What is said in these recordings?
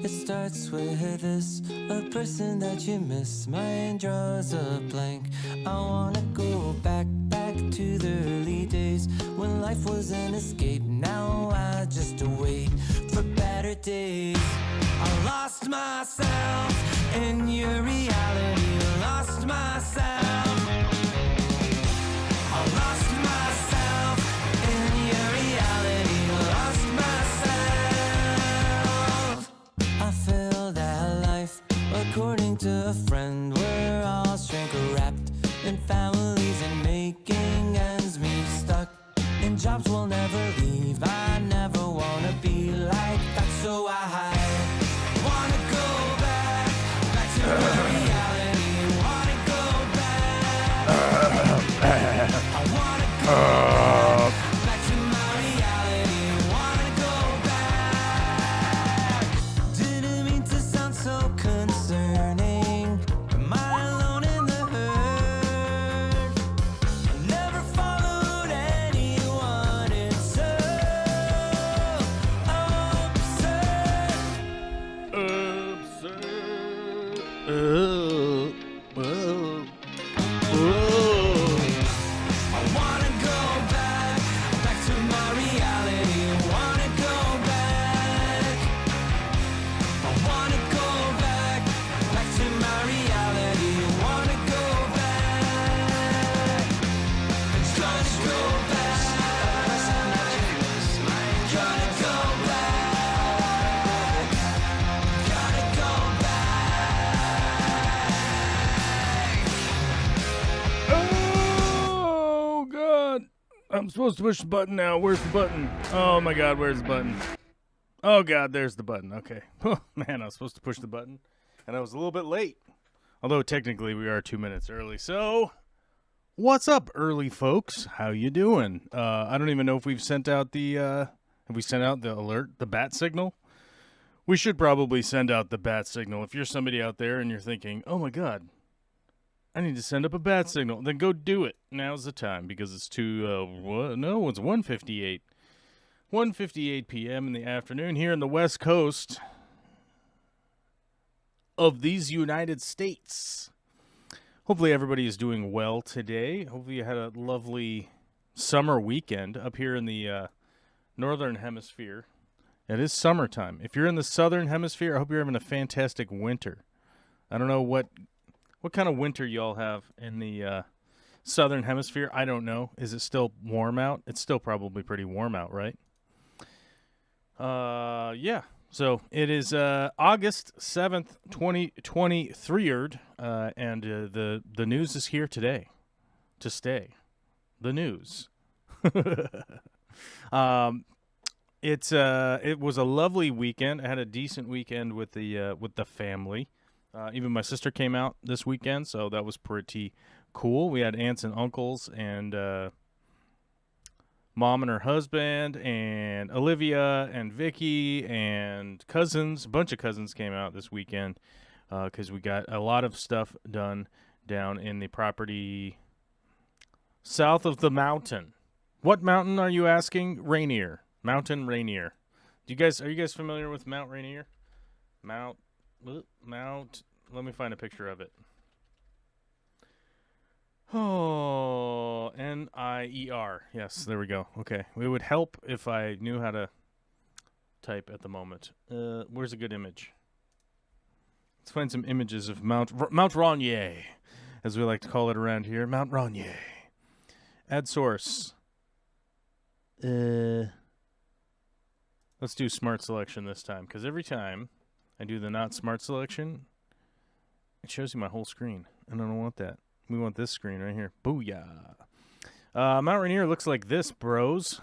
It starts with this, a person that you miss. Mine draws a blank. I wanna go back to the early days when life was an escape. Now I just wait for better days. I lost myself in your reality. Lost myself. I lost myself in your reality. Lost myself. I feel that life, according to a friend, we're all shrink wrapped in families and making ends meet, stuck in jobs we'll never leave. I never wanna be like that, so I hide. I'm supposed to push the button now. Where's the button? Oh my God, where's the button? Oh God, there's the button. Okay. Oh man, I was supposed to push the button, and I was a little bit late. Although technically we are 2 minutes early. So, what's up, early folks? How you doing? I don't even know if we've sent out the have we sent out the alert, the bat signal? We should probably send out the bat signal. If you're somebody out there and you're thinking, "Oh my God, I need to send up a bat signal," then go do it. Now's the time because it's it's 1:58. 1:58 p.m. in the afternoon here in the West Coast of these United States. Hopefully everybody is doing well today. Hopefully you had a lovely summer weekend up here in the northern hemisphere. It is summertime. If you're in the southern hemisphere, I hope you're having a fantastic winter. I don't know what kind of winter y'all have in the southern hemisphere. I don't know. Is it still warm out? It's still probably pretty warm out, right? Yeah. So it is August 7th, 2023, and the news is here today to stay. The news. It was a lovely weekend. I had a decent weekend with the family. Even my sister came out this weekend, so that was pretty cool. We had aunts and uncles and Mom and her husband and Olivia and Vicky and cousins. A bunch of cousins came out this weekend because we got a lot of stuff done down in the property south of the mountain. What mountain are you asking? Rainier. Mountain Rainier. Are you guys familiar with Mount Rainier? Mount. Let me find a picture of it. Oh, Nier. Yes, there we go. Okay. It would help if I knew how to type at the moment. Where's a good image? Let's find some images of Mount Rainier, as we like to call it around here. Mount Rainier. Add source. Let's do smart selection this time, because every time I do the not smart selection, it shows you my whole screen, and I don't want that. We want this screen right here. Booyah. Mount Rainier looks like this, bros.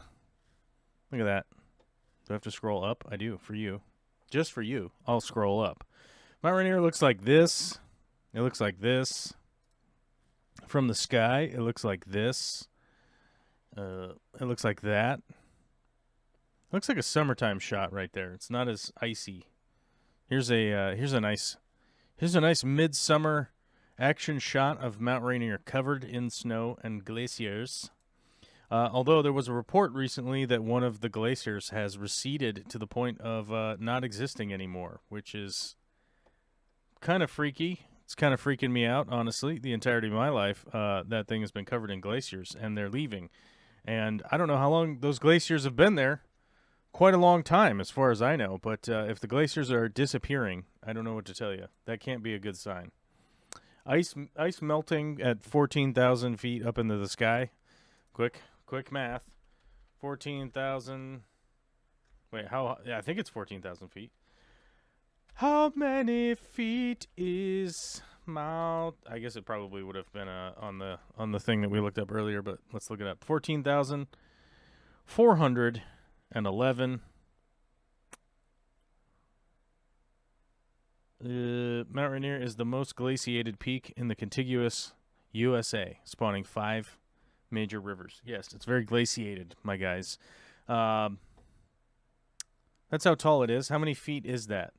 Look at that. Do I have to scroll up? I do, for you. Just for you, I'll scroll up. Mount Rainier looks like this. It looks like this. From the sky, it looks like this. It looks like that. It looks like a summertime shot right there. It's not as icy. Here's a nice midsummer action shot of Mount Rainier covered in snow and glaciers. Although there was a report recently that one of the glaciers has receded to the point of not existing anymore, which is kind of freaky. It's kind of freaking me out, honestly. The entirety of my life, that thing has been covered in glaciers, and they're leaving. And I don't know how long those glaciers have been there. Quite a long time, as far as I know. But if the glaciers are disappearing, I don't know what to tell you. That can't be a good sign. Ice melting at 14,000 feet up into the sky. Quick math. 14,000. Wait, how? Yeah, I think it's 14,000 feet. How many feet is Mount? I guess it probably would have been on the thing that we looked up earlier, but let's look it up. 14,411. Mount Rainier is the most glaciated peak in the contiguous USA, spawning 5 major rivers. Yes, it's very glaciated, my guys. That's how tall it is. How many feet is that?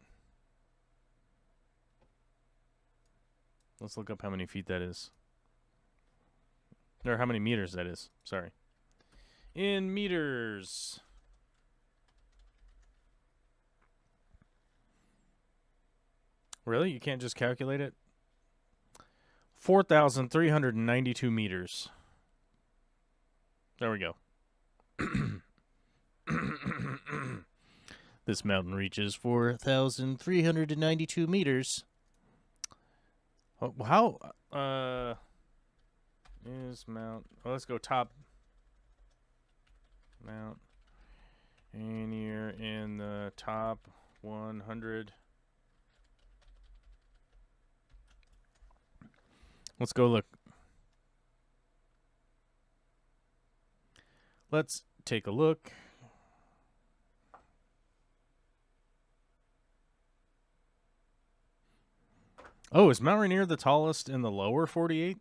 Let's look up how many feet that is. Or how many meters that is. Sorry. In meters. Really? You can't just calculate it? 4,392 meters. There we go. This mountain reaches 4,392 meters. How is Mount? Oh, let's go top. Mount Rainier in the top 100. Let's go look. Let's take a look. Oh, is Mount Rainier the tallest in the lower 48?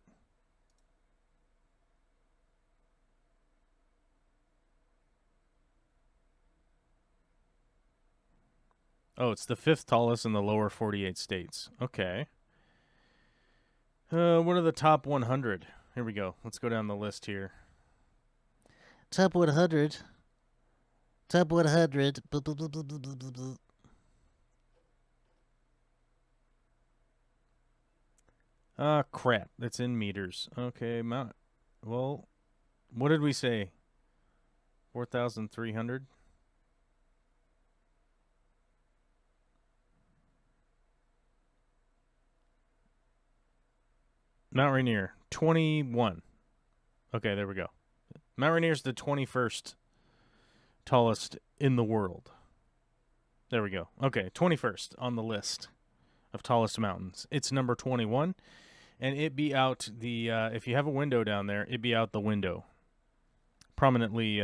Oh, it's the 5th tallest in the lower 48 states. Okay. What are the top 100? Here we go. Let's go down the list here. Top 100. Top 100. Crap. That's in meters. Okay, well, what did we say? 4,300? Mount Rainier, 21. Okay, there we go. Mount Rainier's the 21st tallest in the world. There we go. Okay, 21st on the list of tallest mountains. It's number 21, and it be out the, if you have a window down there, it be out the window, prominently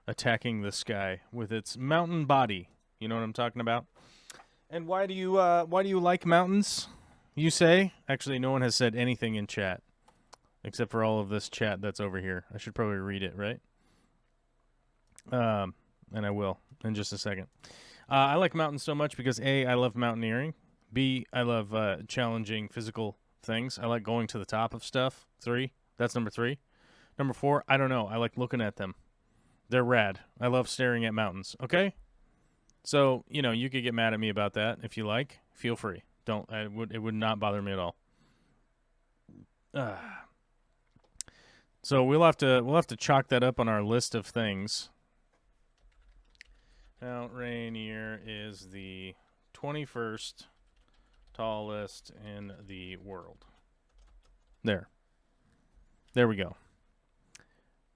attacking the sky with its mountain body. You know what I'm talking about? And why do you like mountains, you say? Actually, no one has said anything in chat, except for all of this chat that's over here. I should probably read it, right? And I will in just a second. I like mountains so much because A, I love mountaineering. B, I love challenging physical things. I like going to the top of stuff. 3, that's number 3. Number 4, I don't know. I like looking at them. They're rad. I love staring at mountains. Okay? So, you know, you could get mad at me about that if you like. Feel free. Don't. It would not bother me at all. So we'll have to chalk that up on our list of things. Mount Rainier is the 21st tallest in the world. There we go.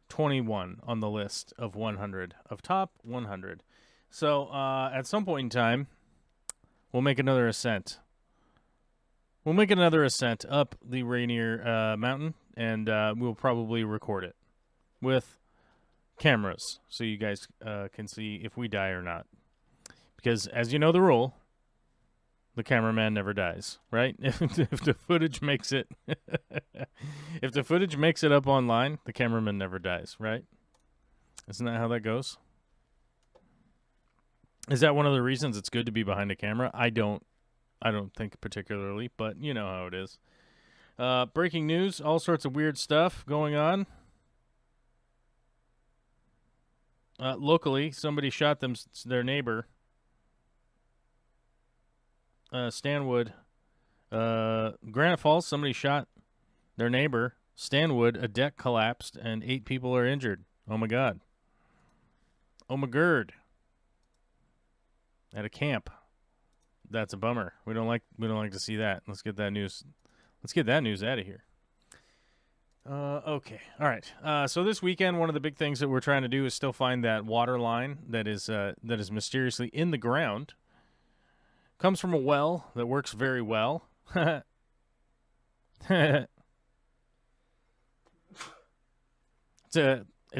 21 on the list of 100 of top 100. So at some point in time, we'll make another ascent. We'll make another ascent up the Rainier Mountain, and we'll probably record it with cameras so you guys can see if we die or not. Because as you know the rule, the cameraman never dies, right? If the footage makes it if the footage makes it up online, the cameraman never dies, right? Isn't that how that goes? Is that one of the reasons it's good to be behind a camera? I don't think particularly, but you know how it is. Breaking news, all sorts of weird stuff going on. Locally, somebody shot their neighbor, Stanwood. Granite Falls, somebody shot their neighbor, Stanwood. A deck collapsed and 8 people are injured. Oh my God. Oh my gird. At a camp. That's a bummer. We don't like to see that. Let's get that news out of here. Okay. All right. So this weekend, one of the big things that we're trying to do is still find that water line that is mysteriously in the ground. Comes from a well that works very well. It's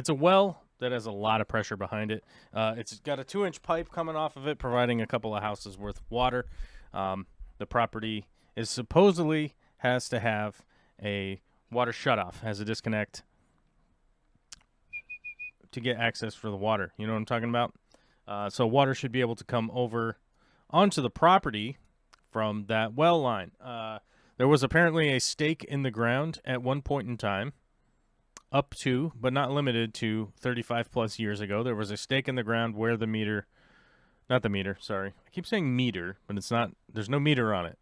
a well that has a lot of pressure behind it. It's got a 2-inch pipe coming off of it, providing a couple of houses worth of water. The property is supposedly has to have a water shutoff, has a disconnect to get access for the water. You know what I'm talking about? So water should be able to come over onto the property from that well line. There was apparently a stake in the ground at one point in time, up to, but not limited to, 35 plus years ago. There was a stake in the ground where not the meter, sorry. I keep saying meter, but it's not, there's no meter on it.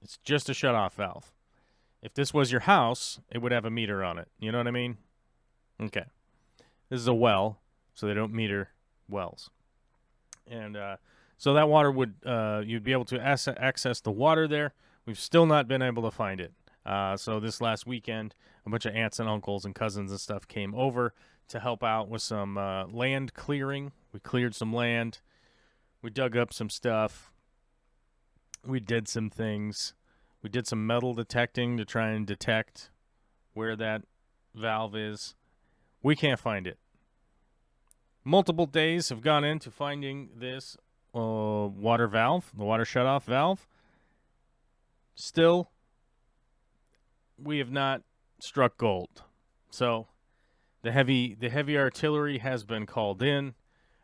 It's just a shutoff valve. If this was your house, it would have a meter on it. You know what I mean? Okay. This is a well, so they don't meter wells. And so that water would, you'd be able to access the water there. We've still not been able to find it. So this last weekend, a bunch of aunts and uncles and cousins and stuff came over to help out with some land clearing. We cleared some land. We dug up some stuff. We did some things. We did some metal detecting to try and detect where that valve is. We can't find it. multiple days have gone into finding this water valve, the water shutoff valve. Still, we have not struck gold. So the heavy artillery has been called in.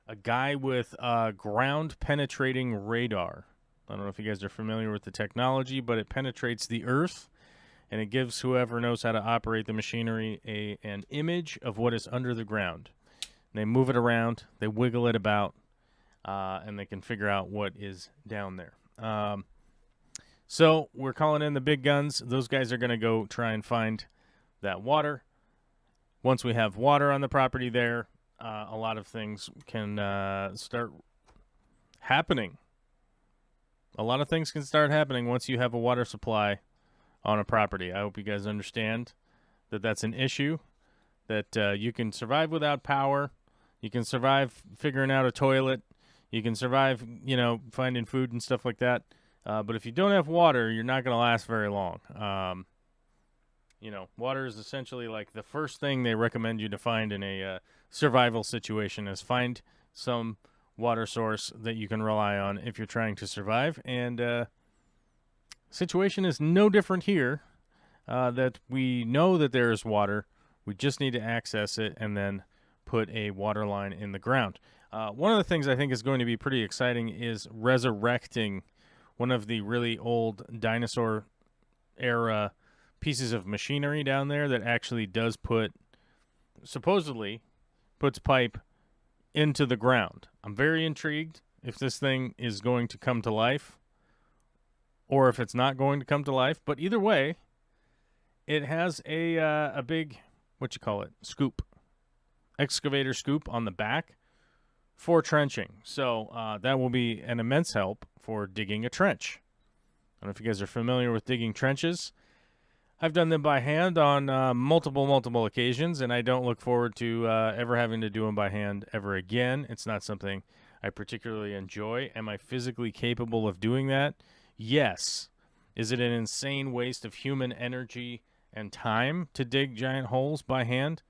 A guy with ground penetrating radar. I don't know if you guys are familiar with the technology, but it penetrates the earth, and it gives whoever knows how to operate the machinery an image of what is under the ground. And they move it around, they wiggle it about, and they can figure out what is down there. So we're calling in the big guns. Those guys are going to go try and find that water. Once we have water on the property there, a lot of things can start happening. A lot of things can start happening once you have a water supply on a property. I hope you guys understand that that's an issue, that you can survive without power. You can survive figuring out a toilet. You can survive, finding food and stuff like that. But if you don't have water, you're not going to last very long. Water is essentially like the first thing they recommend you to find in a survival situation is find some water source that you can rely on if you're trying to survive. And situation is no different here, that we know that there is water. We just need to access it and then put a water line in the ground. One of the things I think is going to be pretty exciting is resurrecting one of the really old dinosaur era pieces of machinery down there that actually does supposedly puts pipe into the ground. I'm very intrigued if this thing is going to come to life or if it's not going to come to life. But either way, it has a big, scoop, excavator scoop on the back for trenching. So that will be an immense help for digging a trench. I don't know if you guys are familiar with digging trenches. I've done them by hand on multiple occasions, and I don't look forward to ever having to do them by hand ever again. It's not something I particularly enjoy. Am I physically capable of doing that? Yes. Is it an insane waste of human energy and time to dig giant holes by hand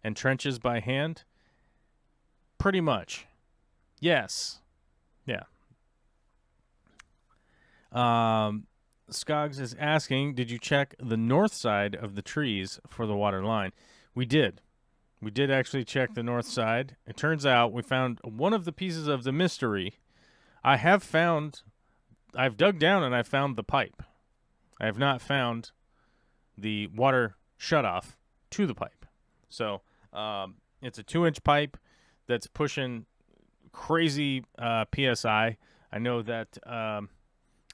and trenches by hand? Pretty much. Yes. Yeah. Skoggs is asking, did you check the north side of the trees for the water line? We did. We did actually check the north side. It turns out we found one of the pieces of the mystery. I've dug down and I found the pipe. I have not found the water shutoff to the pipe. So it's a 2-inch pipe that's pushing crazy PSI. I know that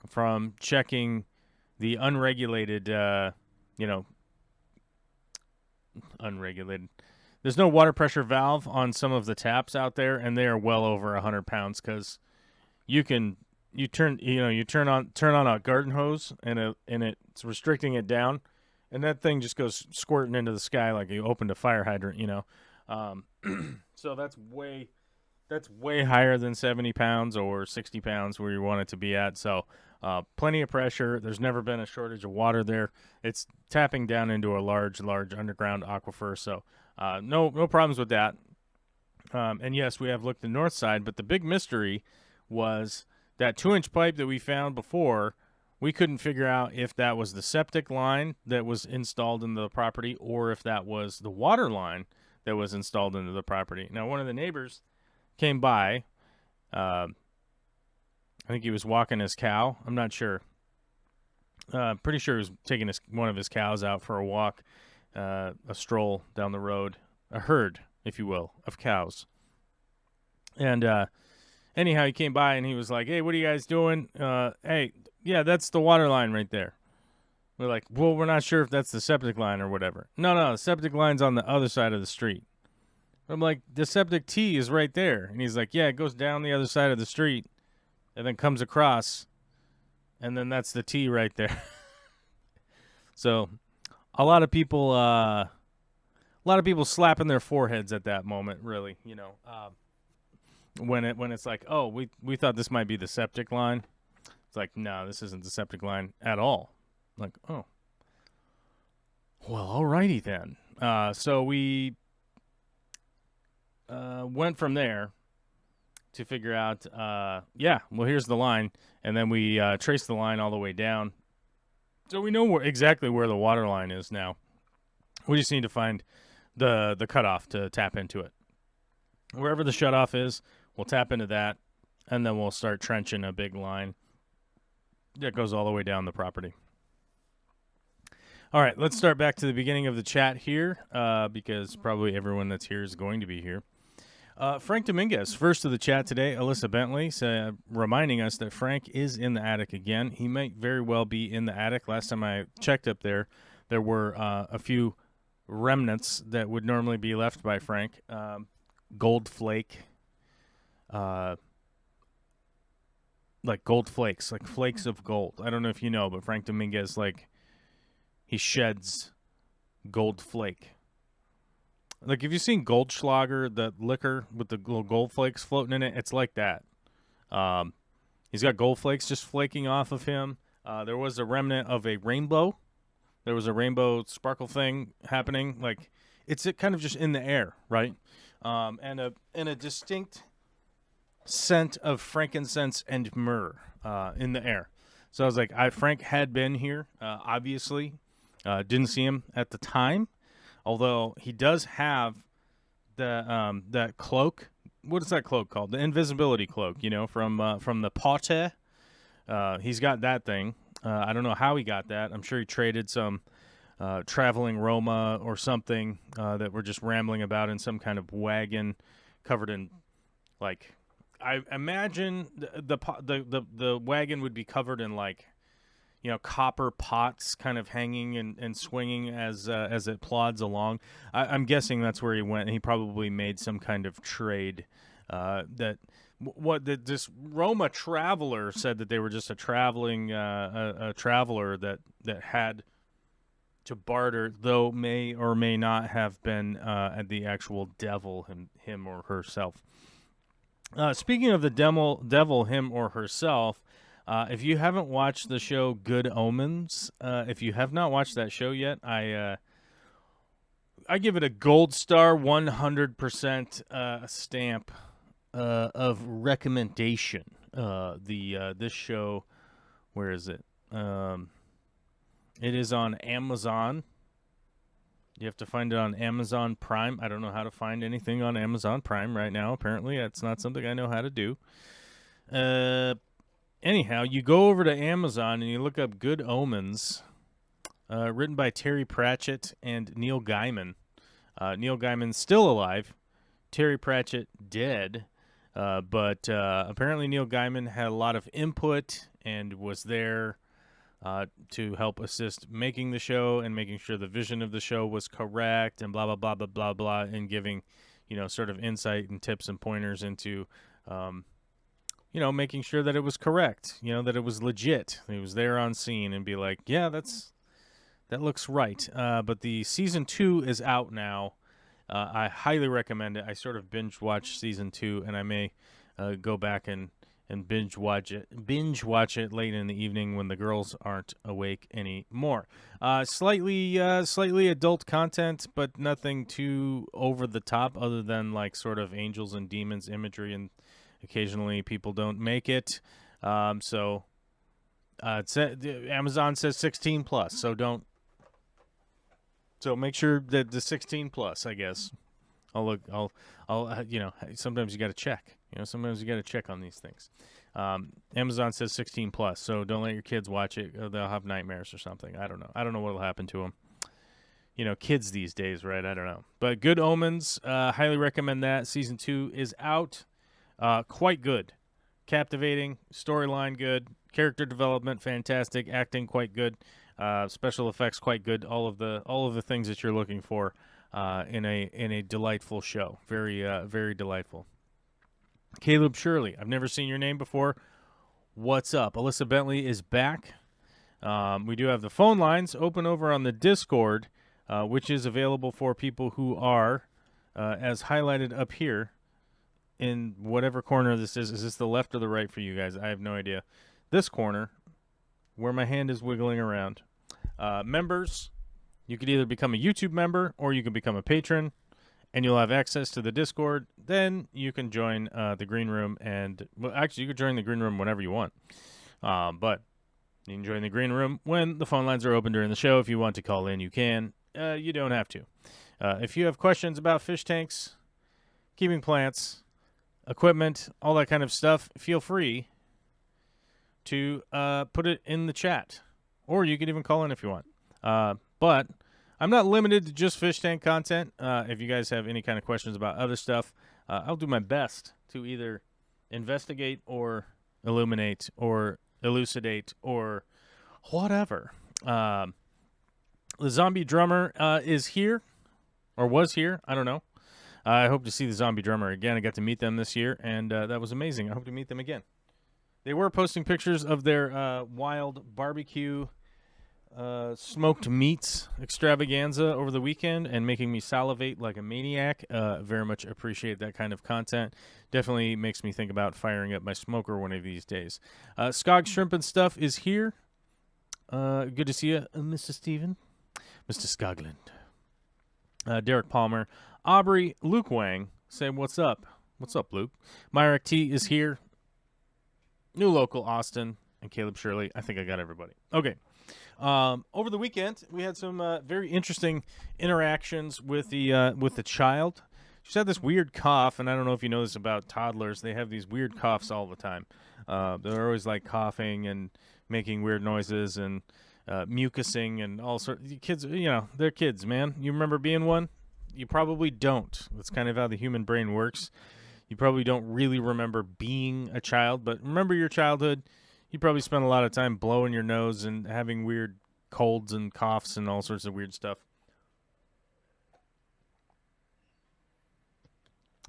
from checking the unregulated, unregulated. There's no water pressure valve on some of the taps out there, and they are well over 100 pounds because you turn on a garden hose and it's restricting it down, and that thing just goes squirting into the sky like you opened a fire hydrant, So that's way higher than 70 pounds or 60 pounds where you want it to be at. So plenty of pressure. There's never been a shortage of water there. It's tapping down into a large underground aquifer. So no problems with that. And yes, we have looked the north side, but the big mystery was that 2-inch pipe that we found before. We couldn't figure out if that was the septic line that was installed in the property or if that was the water line that was installed into the property. Now, one of the neighbors came by. I think he was walking his cow. I'm not sure. Pretty sure he was taking one of his cows out for a walk, a stroll down the road, a herd, if you will, of cows. And anyhow, he came by and he was like, "Hey, what are you guys doing?" Hey, yeah, that's the water line right there. We're like, "Well, we're not sure if that's the septic line or whatever." No, the septic line's on the other side of the street. I'm like, the septic T is right there. And he's like, yeah, it goes down the other side of the street and then comes across, and then that's the T right there. So a lot of people slapping their foreheads at that moment, really, when it's like, oh, we thought this might be the septic line. It's like, no, this isn't the septic line at all. Like, oh, well, alrighty then. So we went from there to figure out, well, here's the line. And then we traced the line all the way down. So we know exactly where the water line is now. We just need to find the cutoff to tap into it. Wherever the shutoff is, we'll tap into that, and then we'll start trenching a big line that goes all the way down the property. All right, let's start back to the beginning of the chat here, because probably everyone that's here is going to be here. Frank Dominguez, first of the chat today. Alyssa Bentley reminding us that Frank is in the attic again. He might very well be in the attic. Last time I checked up there were a few remnants that would normally be left by Frank. Gold flake, like gold flakes, like flakes of gold. I don't know if you know, but Frank Dominguez, like, he sheds gold flake. Like, if you've seen Goldschlager, the liquor with the little gold flakes floating in it, it's like that. He's got gold flakes just flaking off of him. There was a remnant of a rainbow. There was a rainbow sparkle thing happening. Like, it's kind of just in the air, right? And a distinct scent of frankincense and myrrh in the air. So I was like, Frank had been here, obviously. Didn't see him at the time, although he does have that cloak. What is that cloak called? The invisibility cloak, from the Potter. He's got that thing. I don't know how he got that. I'm sure he traded some traveling Roma or something that we're just rambling about in some kind of wagon covered in, like, I imagine the wagon would be covered in, like, copper pots kind of hanging and swinging as it plods along. I'm guessing that's where he went. And he probably made some kind of trade this Roma traveler said that they were just a traveling a traveler that had to barter, though may or may not have been the actual devil, him or herself. Speaking of the devil, him or herself, if you haven't watched the show Good Omens, if you have not watched that show yet, I give it a gold star, 100% stamp of recommendation. This show, where is it? It is on Amazon. You have to find it on Amazon Prime. I don't know how to find anything on Amazon Prime right now. Apparently, that's not something I know how to do. Anyhow, you go over to Amazon and you look up Good Omens, written by Terry Pratchett and Neil Gaiman. Neil Gaiman's still alive. Terry Pratchett dead. But apparently Neil Gaiman had a lot of input and was there to help assist making the show and making sure the vision of the show was correct and blah, blah, blah, blah, blah, blah, and giving, sort of insight and tips and pointers into, making sure that it was correct, that it was legit. He was there on scene and be like, yeah, that looks right. But the season 2 is out now. I highly recommend it. I sort of binge watched season 2, and I may go back and binge watch it late in the evening when the girls aren't awake anymore. Slightly adult content, but nothing too over the top, other than like sort of angels and demons imagery, and occasionally people don't make it. So Amazon says 16 plus, so don't. So make sure that the 16 plus, I guess. I'll look. I'll. Sometimes you got to check. Sometimes you got to check on these things. Amazon says 16 plus, so don't let your kids watch it. They'll have nightmares or something. I don't know. I don't know what'll happen to them. Kids these days, right? I don't know. But Good Omens, highly recommend that. Season 2 is out. Quite good, captivating, storyline good, character development fantastic, acting quite good. Special effects quite good. All of the things that you're looking for in a delightful show. Very very delightful. Caleb Shirley, I've never seen your name before. What's up? Alyssa Bentley is back. We do have the phone lines open over on the Discord, which is available for people who are, as highlighted up here, in whatever corner this is. Is this the left or the right for you guys? I have no idea. This corner, where my hand is wiggling around. Members, you could either become a YouTube member or you can become a patron. and you'll have access to the Discord. Then you can join the green room, and well, actually, you can join the green room whenever you want. But you can join the green room when the phone lines are open during the show. If you want to call in, you can. You don't have to. If you have questions about fish tanks, keeping plants, equipment, all that kind of stuff, feel free to put it in the chat. Or you can even call in if you want. But I'm not limited to just fish tank content. If you guys have any kind of questions about other stuff, I'll do my best to either investigate or illuminate or elucidate or whatever. The zombie drummer is here, or was here. I don't know. I hope to see the zombie drummer again. I got to meet them this year, and that was amazing. I hope to meet them again. They were posting pictures of their wild barbecue smoked meats extravaganza over the weekend and making me salivate like a maniac. Very much appreciate that kind of content. Definitely makes me think about firing up my smoker one of these days. Skog Shrimp and Stuff is here. Good to see you, Mr. Steven. Mr. Scogland. Derek Palmer. Aubrey, Luke Wang say, what's up? What's up, Luke? Myrick T is here. New local, Austin, and Caleb Shirley. I think I got everybody. Okay. Over the weekend, we had some very interesting interactions with the child. She's had this weird cough, and I don't know if you know this about toddlers. They have these weird coughs all the time. They're always like coughing and making weird noises and mucusing and all sorts. Kids, they're kids, man. You remember being one? You probably don't. That's kind of how the human brain works. You probably don't really remember being a child, but remember your childhood. You probably spent a lot of time blowing your nose and having weird colds and coughs and all sorts of weird stuff.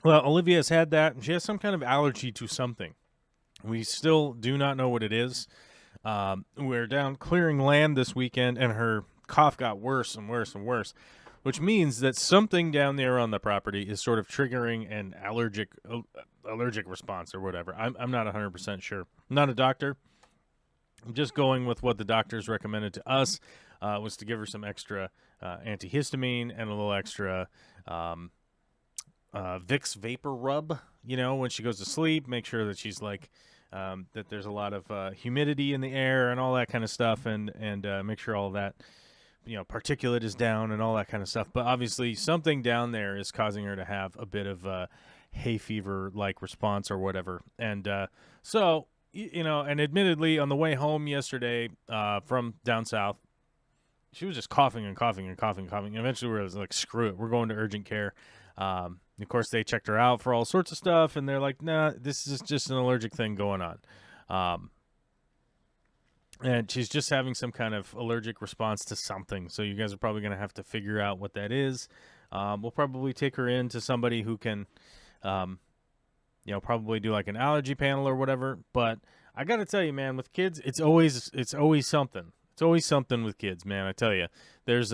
Well, Olivia's had that, and she has some kind of allergy to something. We still do not know what it is. We're down clearing land this weekend, and her cough got worse and worse and worse, which means that something down there on the property is sort of triggering an allergic response or whatever. I'm not 100% sure. I'm not a doctor. I'm just going with what the doctors recommended to us, was to give her some extra antihistamine and a little extra Vicks Vapor Rub, when she goes to sleep. Make sure that she's that there's a lot of humidity in the air and all that kind of stuff, and make sure all of that, particulate is down and all that kind of stuff. But obviously something down there is causing her to have a bit of a hay fever-like response or whatever. And so, and admittedly on the way home yesterday from down south, she was just coughing and coughing and coughing and coughing. Eventually we were like, screw it, we're going to urgent care. Of course, they checked her out for all sorts of stuff, and they're like, nah, this is just an allergic thing going on. And she's just having some kind of allergic response to something. So you guys are probably going to have to figure out what that is. We'll probably take her in to somebody who can, probably do like an allergy panel or whatever. But I got to tell you, man, with kids, it's always something. It's always something with kids, man. I tell you, there's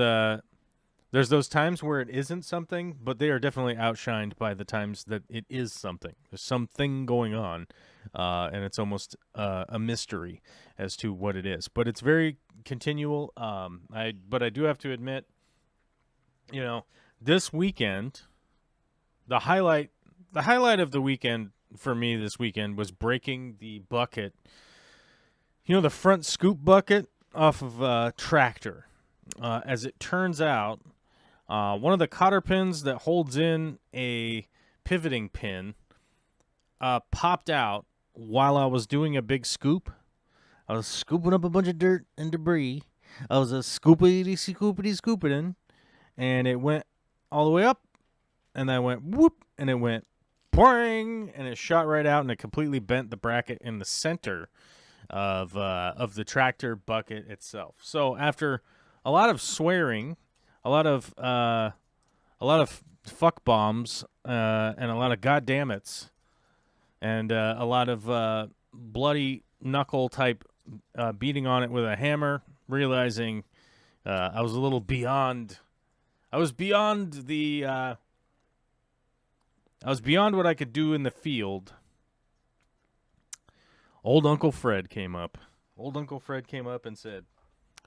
those times where it isn't something, but they are definitely outshined by the times that it is something. There's something going on, and it's almost a mystery as to what it is. But it's very continual. But I do have to admit, this weekend, the highlight of the weekend for me this weekend was breaking the bucket. The front scoop bucket off of a tractor. As it turns out, one of the cotter pins that holds in a pivoting pin popped out while I was doing a big scoop. I was scooping up a bunch of dirt and debris. I was scoopity-scoopity-scooping, and it went all the way up, and I went whoop, and it went boing, and it shot right out, and it completely bent the bracket in the center of the tractor bucket itself. So after a lot of swearing, a lot of fuck bombs, and a lot of goddammits, and a lot of bloody knuckle type beating on it with a hammer, realizing I was a little beyond. I was beyond what I could do in the field. Old Uncle Fred came up. And said,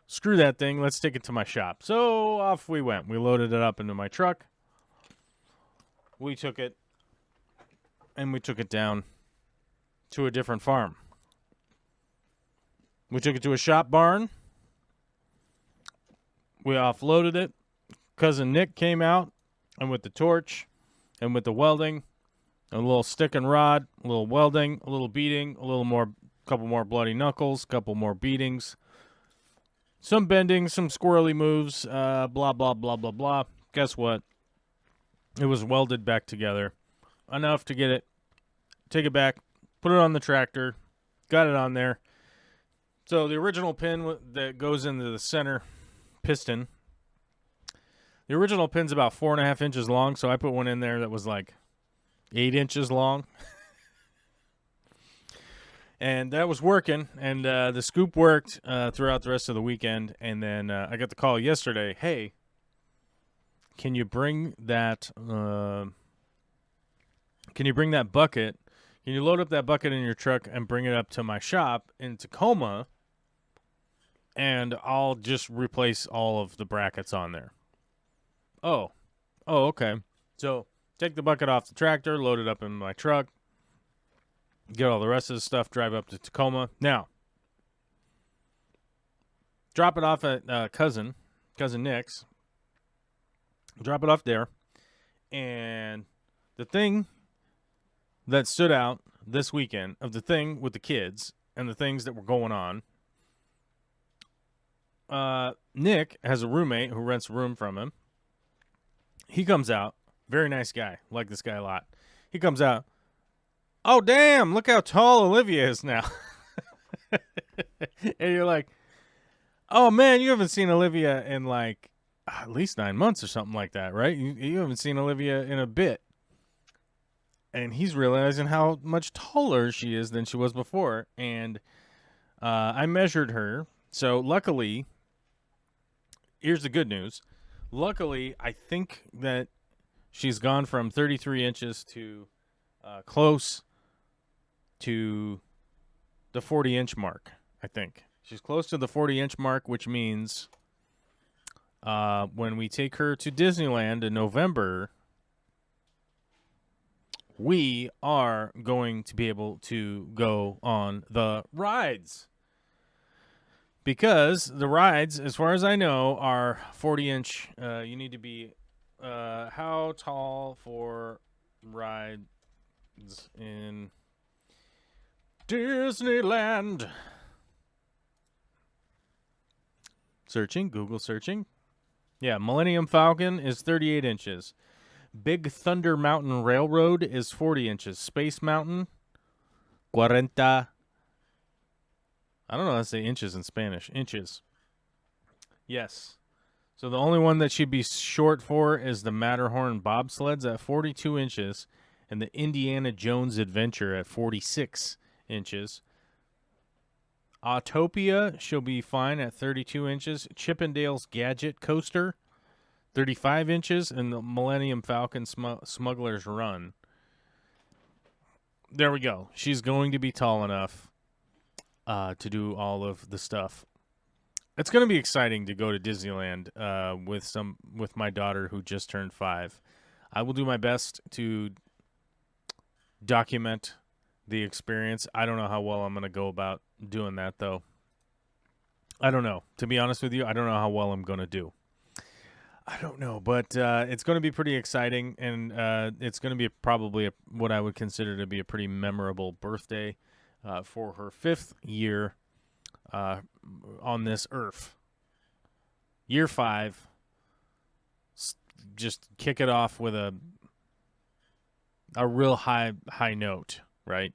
screw that thing, let's take it to my shop. So off we went. We loaded it up into my truck. we took it down to a different farm. We took it to a shop barn. We offloaded it. Cousin Nick came out, and with the torch and with the welding, a little stick and rod, a little welding, a little beating, couple more bloody knuckles, couple more beatings, some bending, some squirrely moves, blah, blah, blah, blah, blah. Guess what? It was welded back together. Enough to take it back, put it on the tractor, got it on there. So the original pin that goes into the center piston, the original pin's about 4.5 inches long, so I put one in there that was like 8 inches long. And that was working, and the scoop worked throughout the rest of the weekend. And then I got the call yesterday, hey, can you bring that bucket? Can you load up that bucket in your truck and bring it up to my shop in Tacoma, and I'll just replace all of the brackets on there. Oh, okay. So take the bucket off the tractor, load it up in my truck, get all the rest of the stuff, drive up to Tacoma. Now, drop it off at cousin Nick's. Drop it off there. And the thing that stood out this weekend of the thing with the kids and the things that were going on, Nick has a roommate who rents a room from him. He comes out, very nice guy, like this guy a lot. He comes out, oh, damn, look how tall Olivia is now. And you're like, oh, man, you haven't seen Olivia in like at least 9 months or something like that, right? You haven't seen Olivia in a bit. And he's realizing how much taller she is than she was before. And I measured her. So luckily, here's the good news. Luckily, I think that she's gone from 33 inches to close to the 40-inch mark, I think. She's close to the 40-inch mark, which means when we take her to Disneyland in November, we are going to be able to go on the rides. Because the rides, as far as I know, are 40-inch. You need to be how tall for rides in Disneyland? Searching, Google searching. Yeah, Millennium Falcon is 38 inches. Big Thunder Mountain Railroad is 40 inches. Space Mountain, 40. I don't know how to say inches in Spanish. Inches. Yes. So the only one that she'd be short for is the Matterhorn bobsleds at 42 inches and the Indiana Jones Adventure at 46 inches. Autopia, she'll be fine at 32 inches. Chippendale's Gadget Coaster, 35 inches. And the Millennium Falcon Smuggler's Run. There we go. She's going to be tall enough to do all of the stuff. It's going to be exciting to go to Disneyland with my daughter who just turned 5. I will do my best to document the experience. I don't know how well I'm going to go about doing that, though. I don't know. To be honest with you, I don't know how well I'm going to do. I don't know, but it's going to be pretty exciting, and it's going to be probably what I would consider to be a pretty memorable birthday for her 5th year on this earth. Year 5, just kick it off with a real high note, right?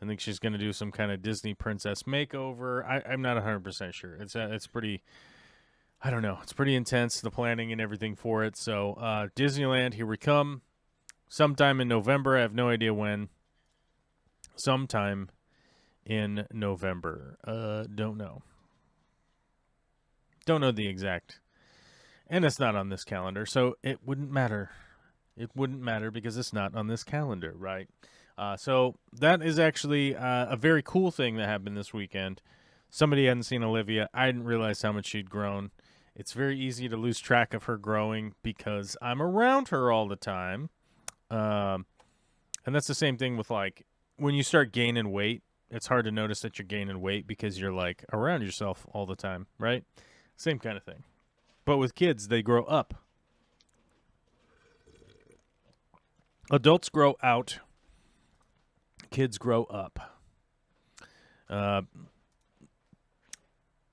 I think she's going to do some kind of Disney princess makeover. I'm not 100% sure. It's pretty, I don't know. It's pretty intense, the planning and everything for it. So Disneyland, here we come. Sometime in November. I have no idea when. Sometime in November. Don't know. Don't know the exact. And it's not on this calendar, so it wouldn't matter. It wouldn't matter because it's not on this calendar, right? So that is actually a very cool thing that happened this weekend. Somebody hadn't seen Olivia. I didn't realize how much she'd grown. It's very easy to lose track of her growing because I'm around her all the time. And that's the same thing with like when you start gaining weight, it's hard to notice that you're gaining weight because you're like around yourself all the time, right? Same kind of thing. But with kids, they grow up. Adults grow out. Kids grow up.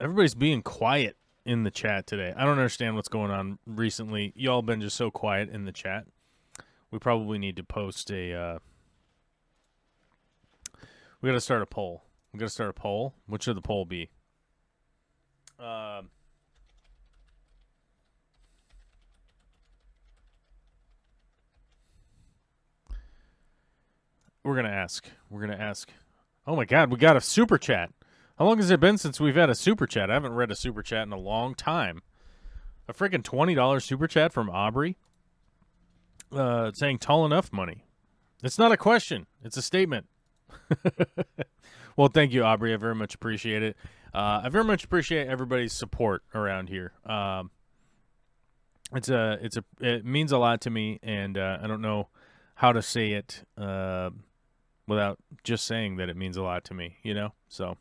Everybody's being quiet in the chat today. I don't understand what's going on recently. Y'all been just so quiet in the chat. We probably need to post a... we got to start a poll. We got to start a poll. What should the poll be? We're going to ask. We're going to ask. Oh, my God. We got a super chat. How long has it been since we've had a super chat? I haven't read a super chat in a long time. A freaking $20 super chat from Aubrey saying tall enough money. It's not a question. It's a statement. Well, thank you, Aubrey. I very much appreciate it. I very much appreciate everybody's support around here. It means a lot to me, and I don't know how to say it without just saying that it means a lot to me, you know? So,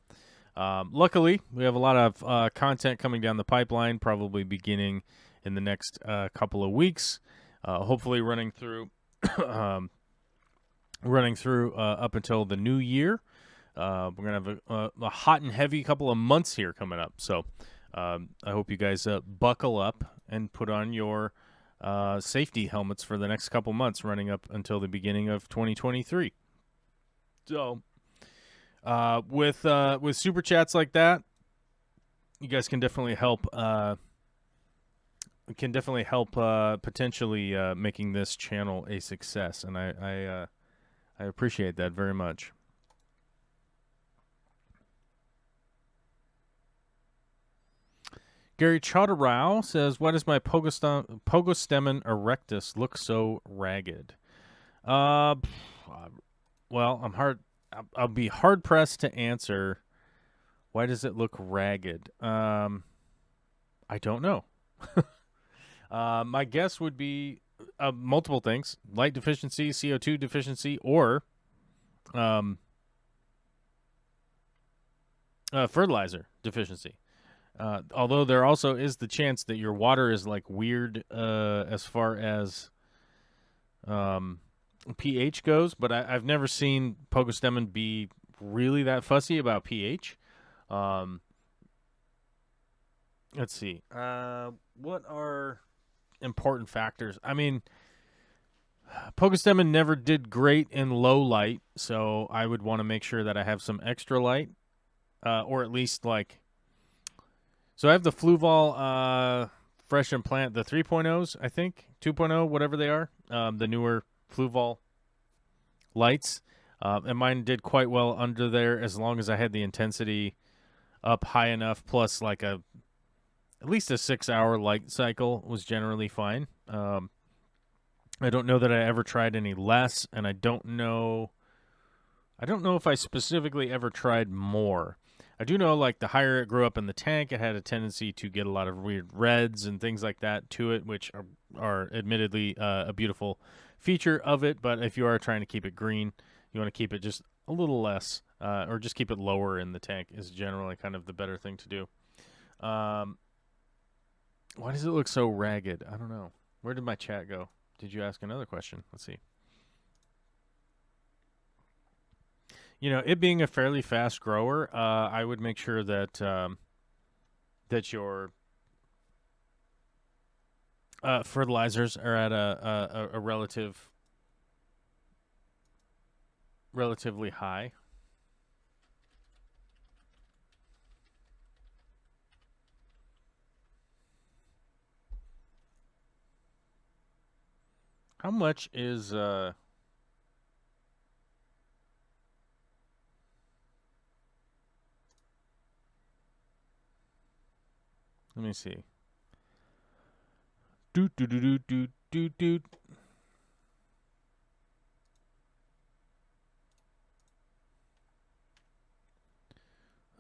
luckily, we have a lot of content coming down the pipeline, probably beginning in the next couple of weeks, hopefully running through up until the new year. We're going to have a hot and heavy couple of months here coming up. So I hope you guys buckle up and put on your safety helmets for the next couple months running up until the beginning of 2023. So with super chats like that, you guys can definitely help potentially making this channel a success, and I appreciate that very much. Gary Chowderau says, "Why does my Pogostemen erectus look so ragged?" Well, I'll be hard pressed to answer. Why does it look ragged? I don't know. My guess would be multiple things: light deficiency, CO2 deficiency, or fertilizer deficiency. Although there also is the chance that your water is like weird as far as pH goes, but I've never seen Pogostemen be really that fussy about pH. Let's see. What are important factors? I mean, Pogostemen never did great in low light, so I would want to make sure that I have some extra light, or at least like... So I have the Fluval Fresh and Plant, the 3.0s, I think, 2.0, whatever they are, the newer Fluval lights. And mine did quite well under there as long as I had the intensity up high enough, plus like at least a 6-hour light cycle was generally fine. I don't know that I ever tried any less, and I don't know if I specifically ever tried more. I do know, like, the higher it grew up in the tank, it had a tendency to get a lot of weird reds and things like that to it, which are admittedly a beautiful feature of it. But if you are trying to keep it green, you want to keep it just a little less, or just keep it lower in the tank is generally kind of the better thing to do. Why does it look so ragged? I don't know. Where did my chat go? Did you ask another question? Let's see. You know, it being a fairly fast grower, I would make sure that that your fertilizers are at a relatively high. How much is let me see. Doot.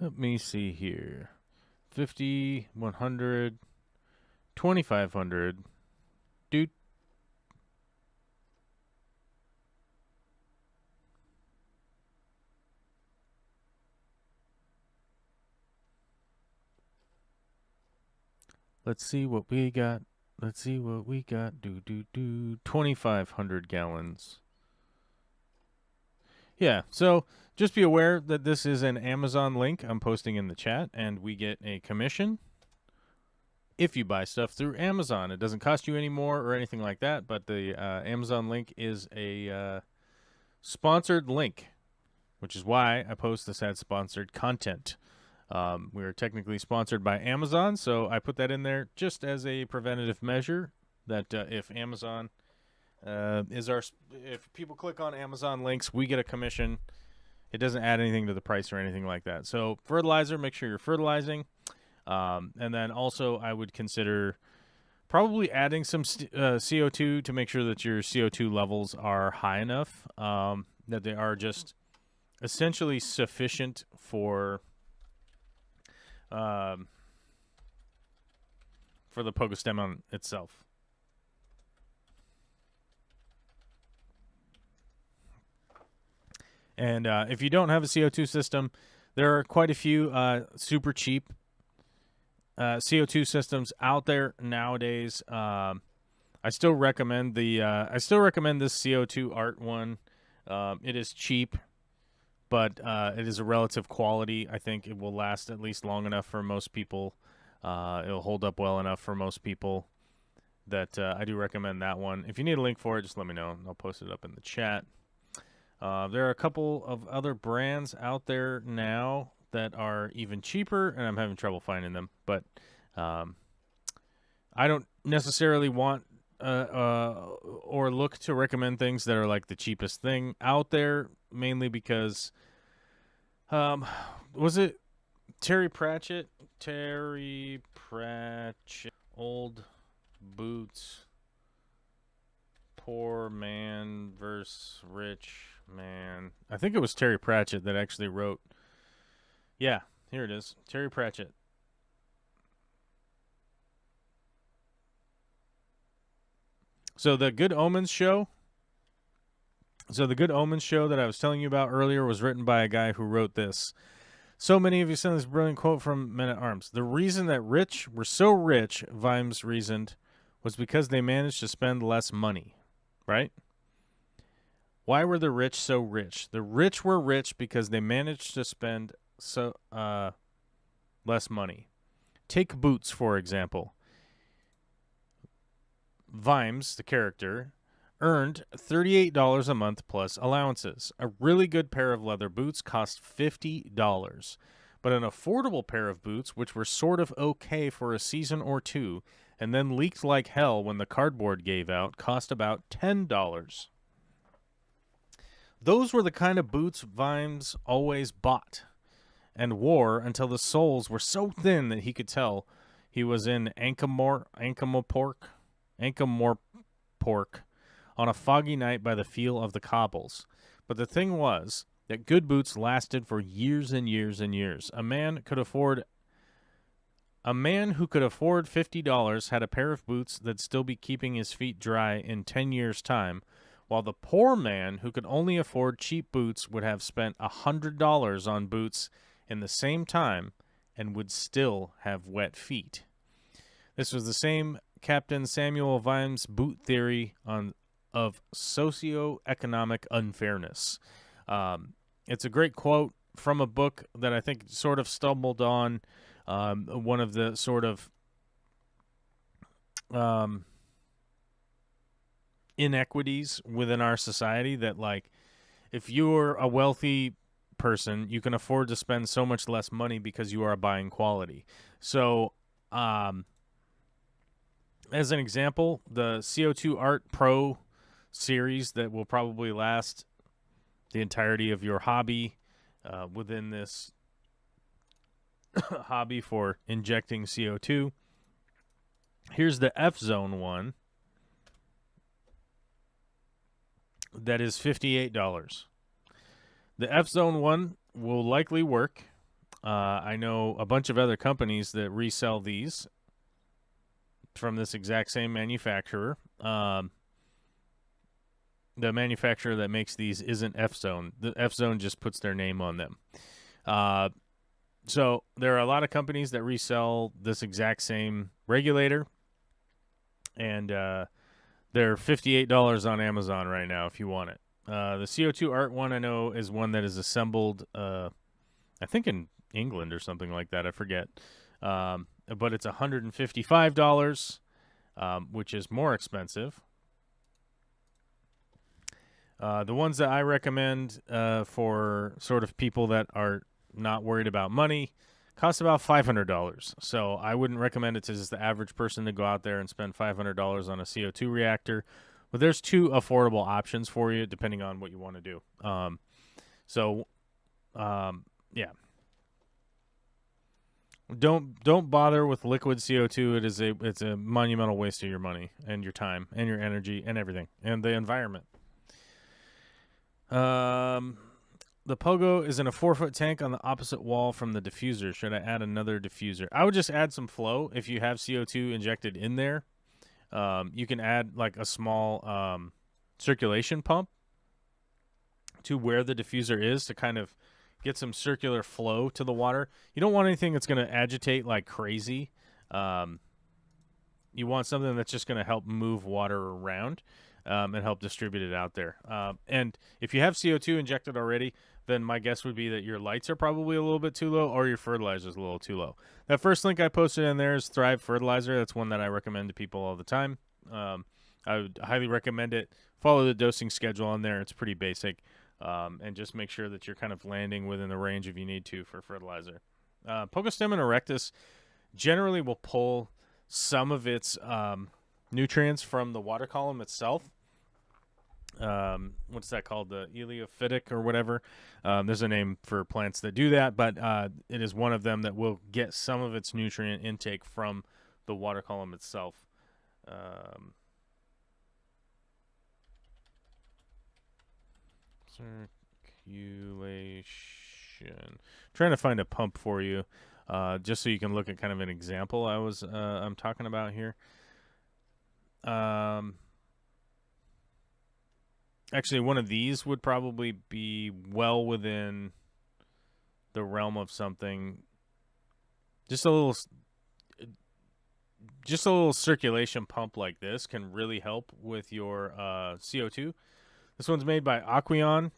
Let me see here. 50, 100, 2,500. Doot. Let's see what we got. Let's see what we got. 2,500 gallons. Yeah, so just be aware that this is an Amazon link I'm posting in the chat, and we get a commission if you buy stuff through Amazon. It doesn't cost you any more or anything like that, but the Amazon link is a sponsored link, which is why I post this ad sponsored content. We are technically sponsored by Amazon, so I put that in there just as a preventative measure that if Amazon if people click on Amazon links, we get a commission. It doesn't add anything to the price or anything like that. So fertilizer, make sure you're fertilizing. And then also I would consider probably adding some CO2 to make sure that your CO2 levels are high enough, that they are just essentially sufficient for the Pokestemon itself. And if you don't have a CO2 system, there are quite a few super cheap CO2 systems out there nowadays. I still recommend this CO2 Art one. It is cheap, but it is a relative quality. I think it will last at least long enough for most people. It'll hold up well enough for most people that I do recommend that one. If you need a link for it, just let me know. I'll post it up in the chat. There are a couple of other brands out there now that are even cheaper, and I'm having trouble finding them. But I don't necessarily want or look to recommend things that are like the cheapest thing out there, mainly because was it Terry Pratchett? Terry Pratchett, old boots, poor man versus rich man. I think it was Terry Pratchett that actually wrote. Yeah, here it is. Terry Pratchett. So the Good Omens show. So the Good Omens show that I was telling you about earlier was written by a guy who wrote this. So many of you sent this brilliant quote from Men at Arms. The reason that rich were so rich, Vimes reasoned, was because they managed to spend less money. Right? Why were the rich so rich? The rich were rich because they managed to spend less money. Take Boots, for example. Vimes, the character, earned $38 a month plus allowances. A really good pair of leather boots cost $50, but an affordable pair of boots, which were sort of okay for a season or two, and then leaked like hell when the cardboard gave out, cost about $10. Those were the kind of boots Vimes always bought and wore until the soles were so thin that he could tell he was in Ankh-Morpork on a foggy night by the feel of the cobbles. But the thing was that good boots lasted for years and years and years. A man who could afford $50 had a pair of boots that'd still be keeping his feet dry in 10 years' time, while the poor man who could only afford cheap boots would have spent $100 on boots in the same time and would still have wet feet. This was the same Captain Samuel Vimes' boot theory of socioeconomic unfairness. It's a great quote from a book that I think sort of stumbled on one of the sort of inequities within our society, that like if you're a wealthy person, you can afford to spend so much less money because you are buying quality. So as an example, the CO2 Art Pro series that will probably last the entirety of your hobby within this hobby for injecting CO2. Here's the F-Zone one that is $58. The F-Zone one will likely work. I know a bunch of other companies that resell these from this exact same manufacturer. The manufacturer that makes these isn't F-Zone. The F-Zone just puts their name on them. So there are a lot of companies that resell this exact same regulator, and they're $58 on Amazon right now if you want it. The CO2 Art one I know is one that is assembled, I think in England or something like that. I forget. But it's $155, which is more expensive. The ones that I recommend for sort of people that are not worried about money cost about $500. So I wouldn't recommend it to just the average person to go out there and spend $500 on a CO2 reactor. But there's two affordable options for you depending on what you want to do. Yeah. Don't bother with liquid CO2. It's a monumental waste of your money and your time and your energy and everything and the environment. The Pogo is in a 4-foot tank on the opposite wall from the diffuser. Should I add another diffuser? I would just add some flow if you have CO2 injected in there. You can add like a small circulation pump to where the diffuser is to kind of get some circular flow to the water. You don't want anything that's going to agitate like crazy. You want something that's just going to help move water around and help distribute it out there. And if you have CO2 injected already, then my guess would be that your lights are probably a little bit too low or your fertilizer is a little too low. That first link I posted in there is Thrive Fertilizer. That's one that I recommend to people all the time. I would highly recommend it. Follow the dosing schedule on there. It's pretty basic. And just make sure that you're kind of landing within the range if you need to for fertilizer. Pogostemon erectus generally will pull some of its nutrients from the water column itself. What's that called? The eleophytic or whatever. There's a name for plants that do that, but it is one of them that will get some of its nutrient intake from the water column itself. Circulation. Trying to find a pump for you, just so you can look at kind of an example I'm talking about here. Actually, one of these would probably be well within the realm of something. Just a little circulation pump like this can really help with your CO2. This one's made by Aquion.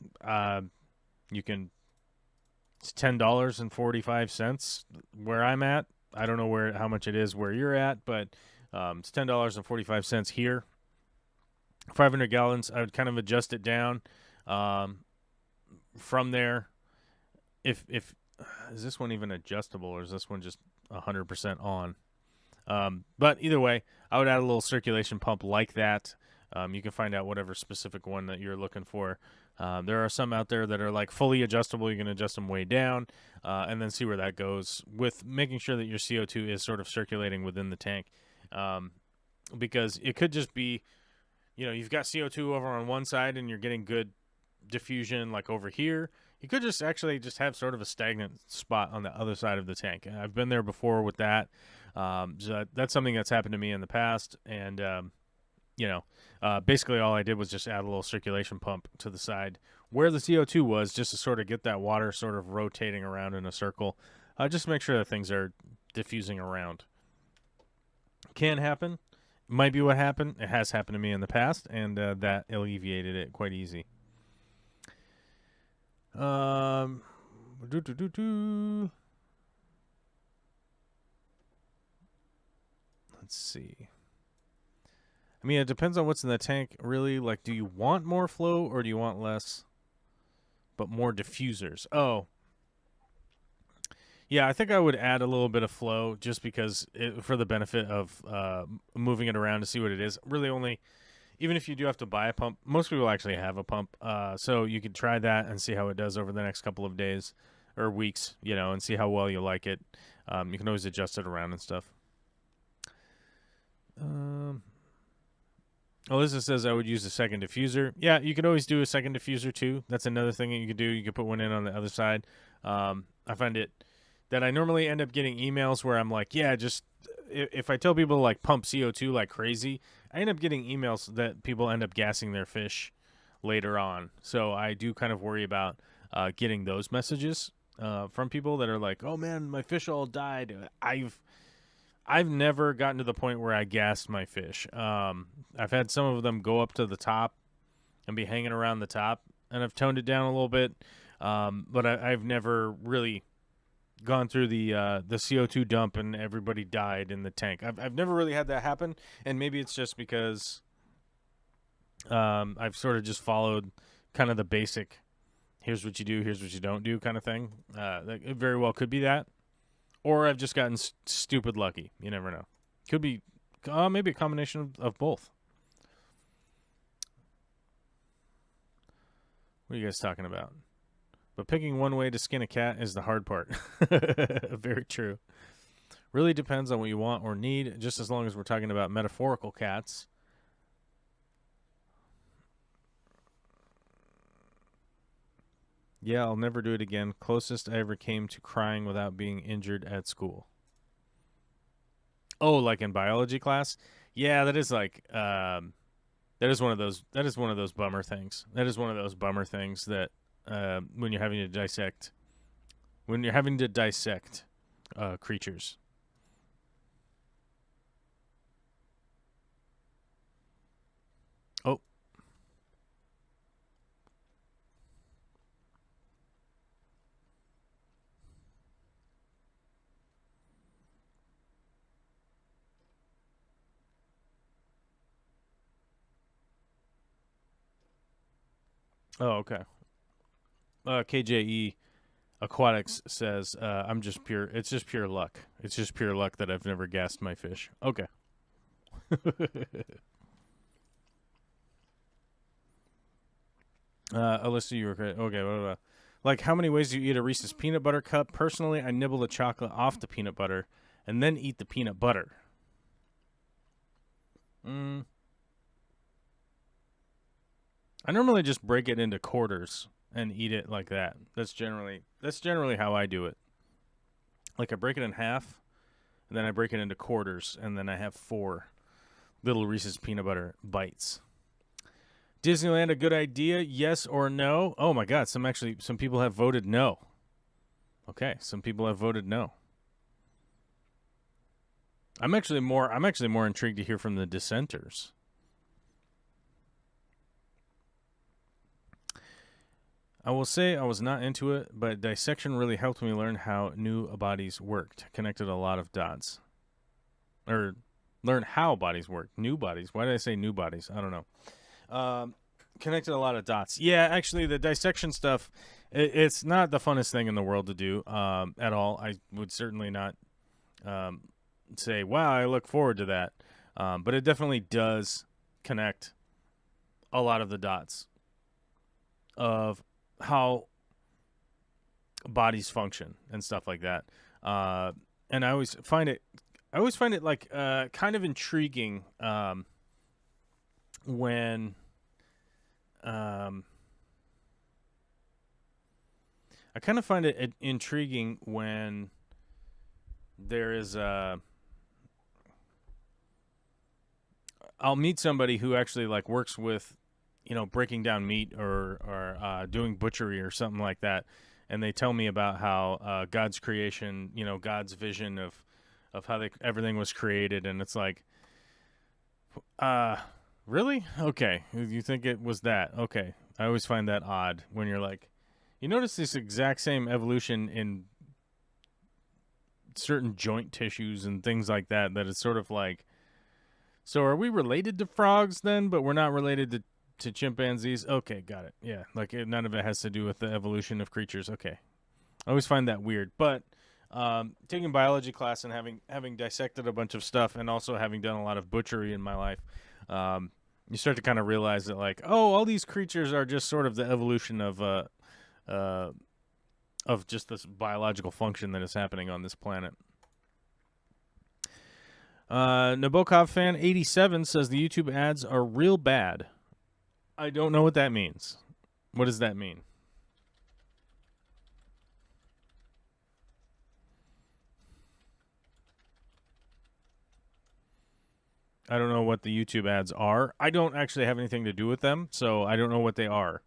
It's $10.45 where I'm at. I don't know how much it is where you're at, but it's $10.45 here. 500 gallons. I would kind of adjust it down from there. If is this one even adjustable, or is this one just 100% on? But either way, I would add a little circulation pump like that. You can find out whatever specific one that you're looking for. There are some out there that are like fully adjustable. You can adjust them way down and then see where that goes with making sure that your CO2 is sort of circulating within the tank. Because it could just be, you've got CO2 over on one side and you're getting good diffusion like over here. You could just actually have sort of a stagnant spot on the other side of the tank. I've been there before with that. So that's something that's happened to me in the past. And, basically all I did was just add a little circulation pump to the side where the CO2 was, just to sort of get that water sort of rotating around in a circle. Just make sure that things are diffusing around. Can happen. Might be what happened. It has happened to me in the past, and that alleviated it quite easy. Let's see. I mean, it depends on what's in the tank, really. Like, do you want more flow or do you want less, but more diffusers? Oh. Yeah, I think I would add a little bit of flow just because for the benefit of moving it around to see what it is. Really even if you do have to buy a pump, most people actually have a pump. So you could try that and see how it does over the next couple of days or weeks, and see how well you like it. You can always adjust it around and stuff. Alyssa says I would use a second diffuser. Yeah, you could always do a second diffuser too. That's another thing that you could do. You could put one in on the other side. I find it that I normally end up getting emails where I'm like, yeah, just if I tell people to like pump CO2 like crazy, I end up getting emails that people end up gassing their fish later on. So I do kind of worry about getting those messages. from people that are like, "Oh man, my fish all died." I've never gotten to the point where I gassed my fish. I've had some of them go up to the top and be hanging around the top, and I've toned it down a little bit. But I've never really gone through the CO2 dump and everybody died in the tank. I've never really had that happen, and maybe it's just because I've sort of just followed kind of the basic, here's what you do, here's what you don't do kind of thing. It very well could be that. Or I've just gotten stupid lucky. You never know. Could be maybe a combination of both. What are you guys talking about? But picking one way to skin a cat is the hard part. Very true. Really depends on what you want or need, just as long as we're talking about metaphorical cats. Yeah, I'll never do it again. Closest I ever came to crying without being injured at school. Oh, like in biology class? Yeah, that is like that is one of those bummer things. That is one of those bummer things that when you're having to dissect creatures. Oh. Oh, okay. KJE Aquatics says, it's just pure luck. It's just pure luck that I've never gassed my fish. Okay. Alyssa, you were correct. Okay. Like, how many ways do you eat a Reese's peanut butter cup? Personally, I nibble the chocolate off the peanut butter and then eat the peanut butter. I normally just break it into quarters and eat it like that. That's generally how I do it. Like, I break it in half, and then I break it into quarters, and then I have 4 little Reese's peanut butter bites. Disneyland a good idea? Yes or no? Oh my God! Some people have voted no. Okay, some people have voted no. I'm actually more intrigued to hear from the dissenters. I will say I was not into it, but dissection really helped me learn how new bodies worked. Connected a lot of dots. Or learn how bodies work. New bodies. Why did I say new bodies? I don't know. Connected a lot of dots. Yeah, actually, the dissection stuff, it's not the funnest thing in the world to do at all. I would certainly not say, wow, I look forward to that. But it definitely does connect a lot of the dots of how bodies function and stuff like that. And I always find it like kind of intriguing when I kind of find it intriguing when there is I'll meet somebody who actually like works with, breaking down meat or doing butchery or something like that, and they tell me about how God's creation, God's vision of how everything was created, and it's like, really? Okay, you think it was that? Okay, I always find that odd when you're like, you notice this exact same evolution in certain joint tissues and things like that. That it's sort of like, so are we related to frogs then, but we're not related to chimpanzees? Okay, got it. Yeah, like none of it has to do with the evolution of creatures. Okay, I always find that weird. But taking biology class and having dissected a bunch of stuff, and also having done a lot of butchery in my life, you start to kind of realize that, like, oh, all these creatures are just sort of the evolution of just this biological function that is happening on this planet. Nabokov fan 87 says the YouTube ads are real bad. I don't know what that means. What does that mean? I don't know what the YouTube ads are. I don't actually have anything to do with them, so I don't know what they are.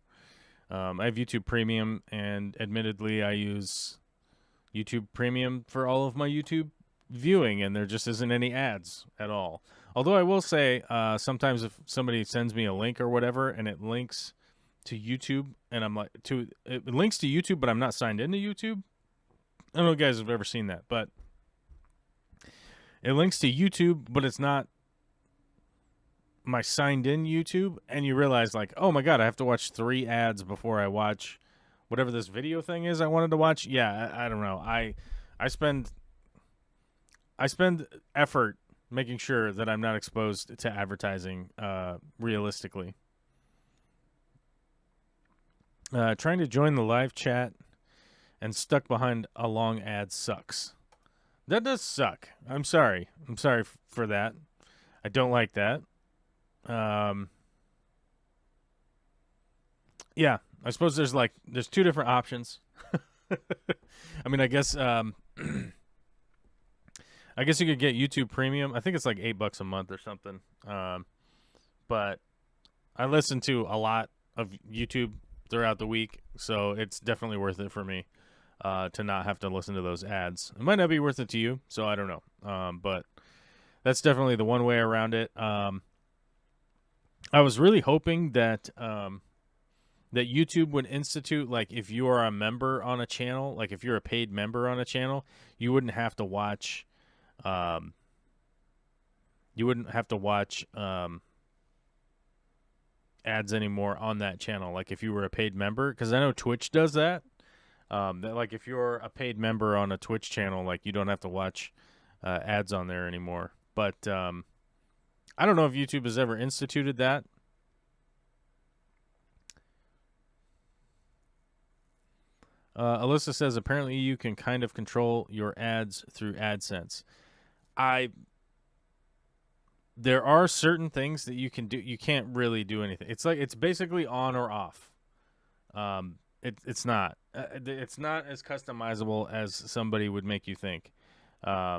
I have YouTube Premium, and admittedly, I use YouTube Premium for all of my YouTube viewing, and there just isn't any ads at all. Although I will say, sometimes if somebody sends me a link or whatever, and it links to YouTube, and I'm like, it links to YouTube, but I'm not signed into YouTube. I don't know if you guys have ever seen that, but it links to YouTube, but it's not my signed in YouTube, and you realize like, oh my God, I have to watch 3 ads before I watch whatever this video thing is I wanted to watch. Yeah, I don't know. I spend effort making sure that I'm not exposed to advertising realistically. Trying to join the live chat and stuck behind a long ad sucks. That does suck. I'm sorry. I'm sorry for that. I don't like that. Yeah, I suppose there's 2 different options. I mean, I guess I guess you could get YouTube Premium. I think it's like $8 a month or something. But I listen to a lot of YouTube throughout the week, so it's definitely worth it for me to not have to listen to those ads. It might not be worth it to you, so I don't know. But that's definitely the one way around it. I was really hoping that that YouTube would institute, like, if you are a member on a channel, like if you're a paid member on a channel, you wouldn't have to watch ads anymore on that channel, like if you were a paid member, because I know Twitch does that. That, like, if you're a paid member on a Twitch channel, like, you don't have to watch ads on there anymore. But I don't know if YouTube has ever instituted that. Alyssa says apparently you can kind of control your ads through AdSense. There are certain things that you can do. You can't really do anything. It's like, it's basically on or off. It's not as customizable as somebody would make you think. I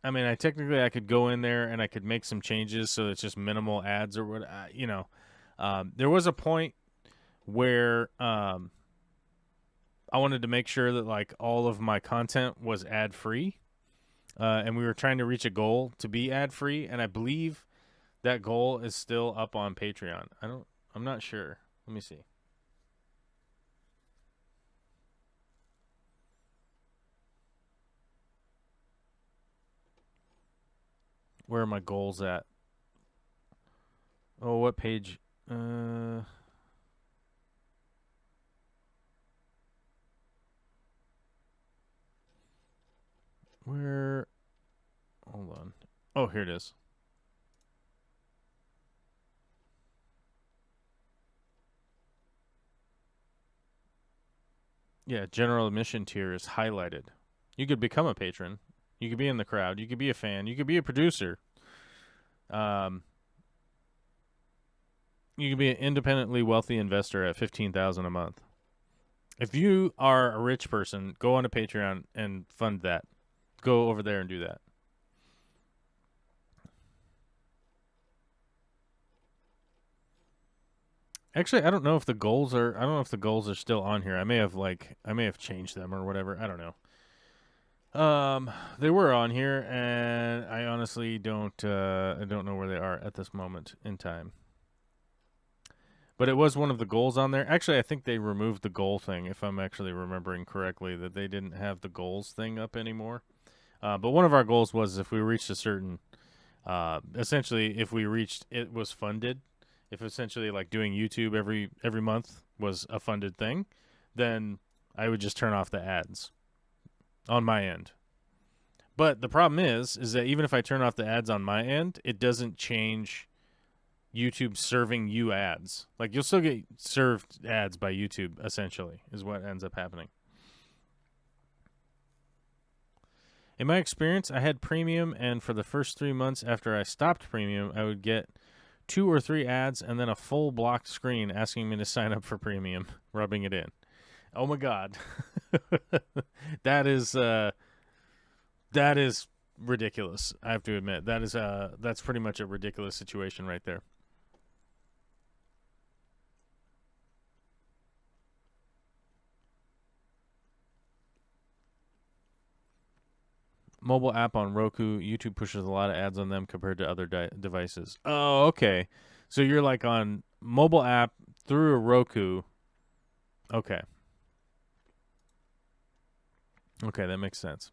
mean, I could go in there and I could make some changes so it's just minimal ads or what, there was a point where I wanted to make sure that, like, all of my content was ad free. And we were trying to reach a goal to be ad free, and I believe that goal is still up on Patreon. I'm not sure. Let me see. Where are my goals at? Oh, what page? Where? Hold on. Oh, here it is. Yeah, general admission tier is highlighted. You could become a patron. You could be in the crowd. You could be a fan. You could be a producer. You could be an independently wealthy investor at $15,000 a month. If you are a rich person, go on to Patreon and fund that. Go over there and do that. Actually, I don't know if the goals are still on here. I may have changed them or whatever. I don't know. They were on here, and I honestly don't know where they are at this moment in time. But it was one of the goals on there. Actually, I think they removed the goal thing, if I'm actually remembering correctly, that they didn't have the goals thing up anymore. But one of our goals was if we reached a certain, essentially, if we reached, it was funded. If essentially, like, doing YouTube every month was a funded thing, then I would just turn off the ads on my end. But the problem is that even if I turn off the ads on my end, it doesn't change YouTube serving you ads. Like, you'll still get served ads by YouTube, essentially, is what ends up happening. In my experience, I had premium, and for the first 3 months after I stopped premium, I would get 2 or 3 ads and then a full blocked screen asking me to sign up for premium, rubbing it in. Oh my God. That is ridiculous. I have to admit, that's pretty much a ridiculous situation right there. mobile app on Roku. YouTube pushes a lot of ads on them compared to other devices. Oh, okay. So you're like on mobile app through a Roku. Okay. Okay, that makes sense.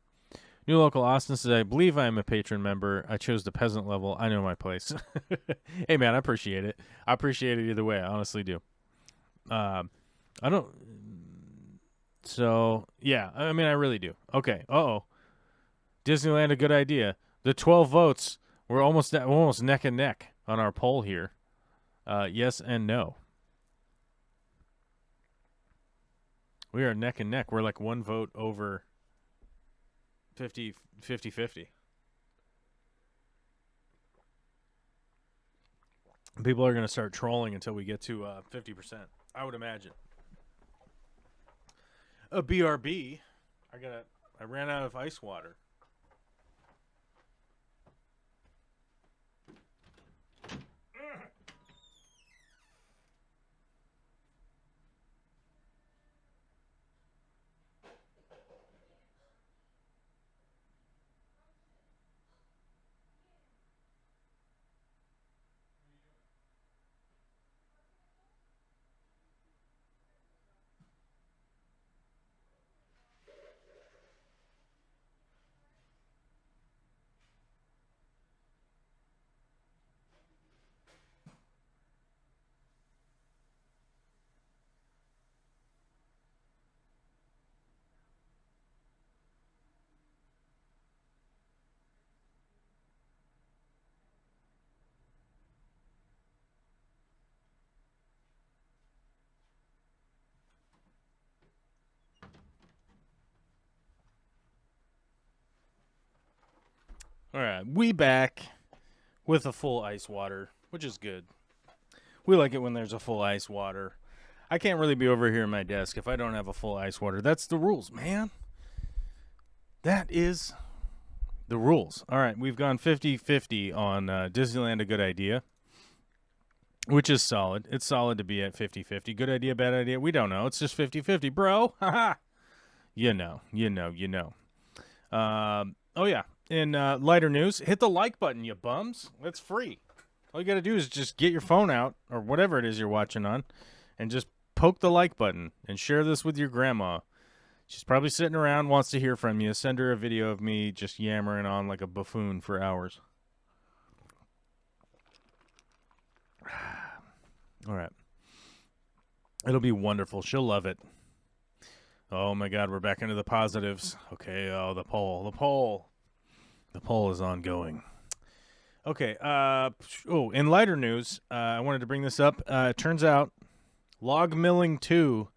New local Austin says, I believe I am a patron member. I chose the peasant level. I know my place. Hey, man, I appreciate it. I appreciate it either way. I honestly do. I don't. So, yeah, I mean, I really do. Okay. Uh-oh. Disneyland, a good idea. The 12 votes, we're almost neck and neck on our poll here. Yes and no. We are neck and neck. We're like one vote over 50. People are going to start trolling until we get to 50%, I would imagine. A BRB. I ran out of ice water. All right, we back with a full ice water, which is good. We like it when there's a full ice water. I can't really be over here at my desk if I don't have a full ice water. That's the rules, man. That is the rules. All right, we've gone 50-50 on Disneyland, a good idea, which is solid. It's solid to be at 50-50. Good idea, bad idea? We don't know. It's just 50-50, bro. Ha-ha. You know. Oh, yeah. In lighter news, hit the like button, you bums. It's free. All you got to do is just get your phone out or whatever it is you're watching on and just poke the like button and share this with your grandma. She's probably sitting around, wants to hear from you. Send her a video of me just yammering on like a buffoon for hours. All right. It'll be wonderful. She'll love it. Oh, my God. We're back into the positives. Okay. Oh, the poll. The poll is ongoing. Okay. In lighter news, I wanted to bring this up. It turns out Log Milling 2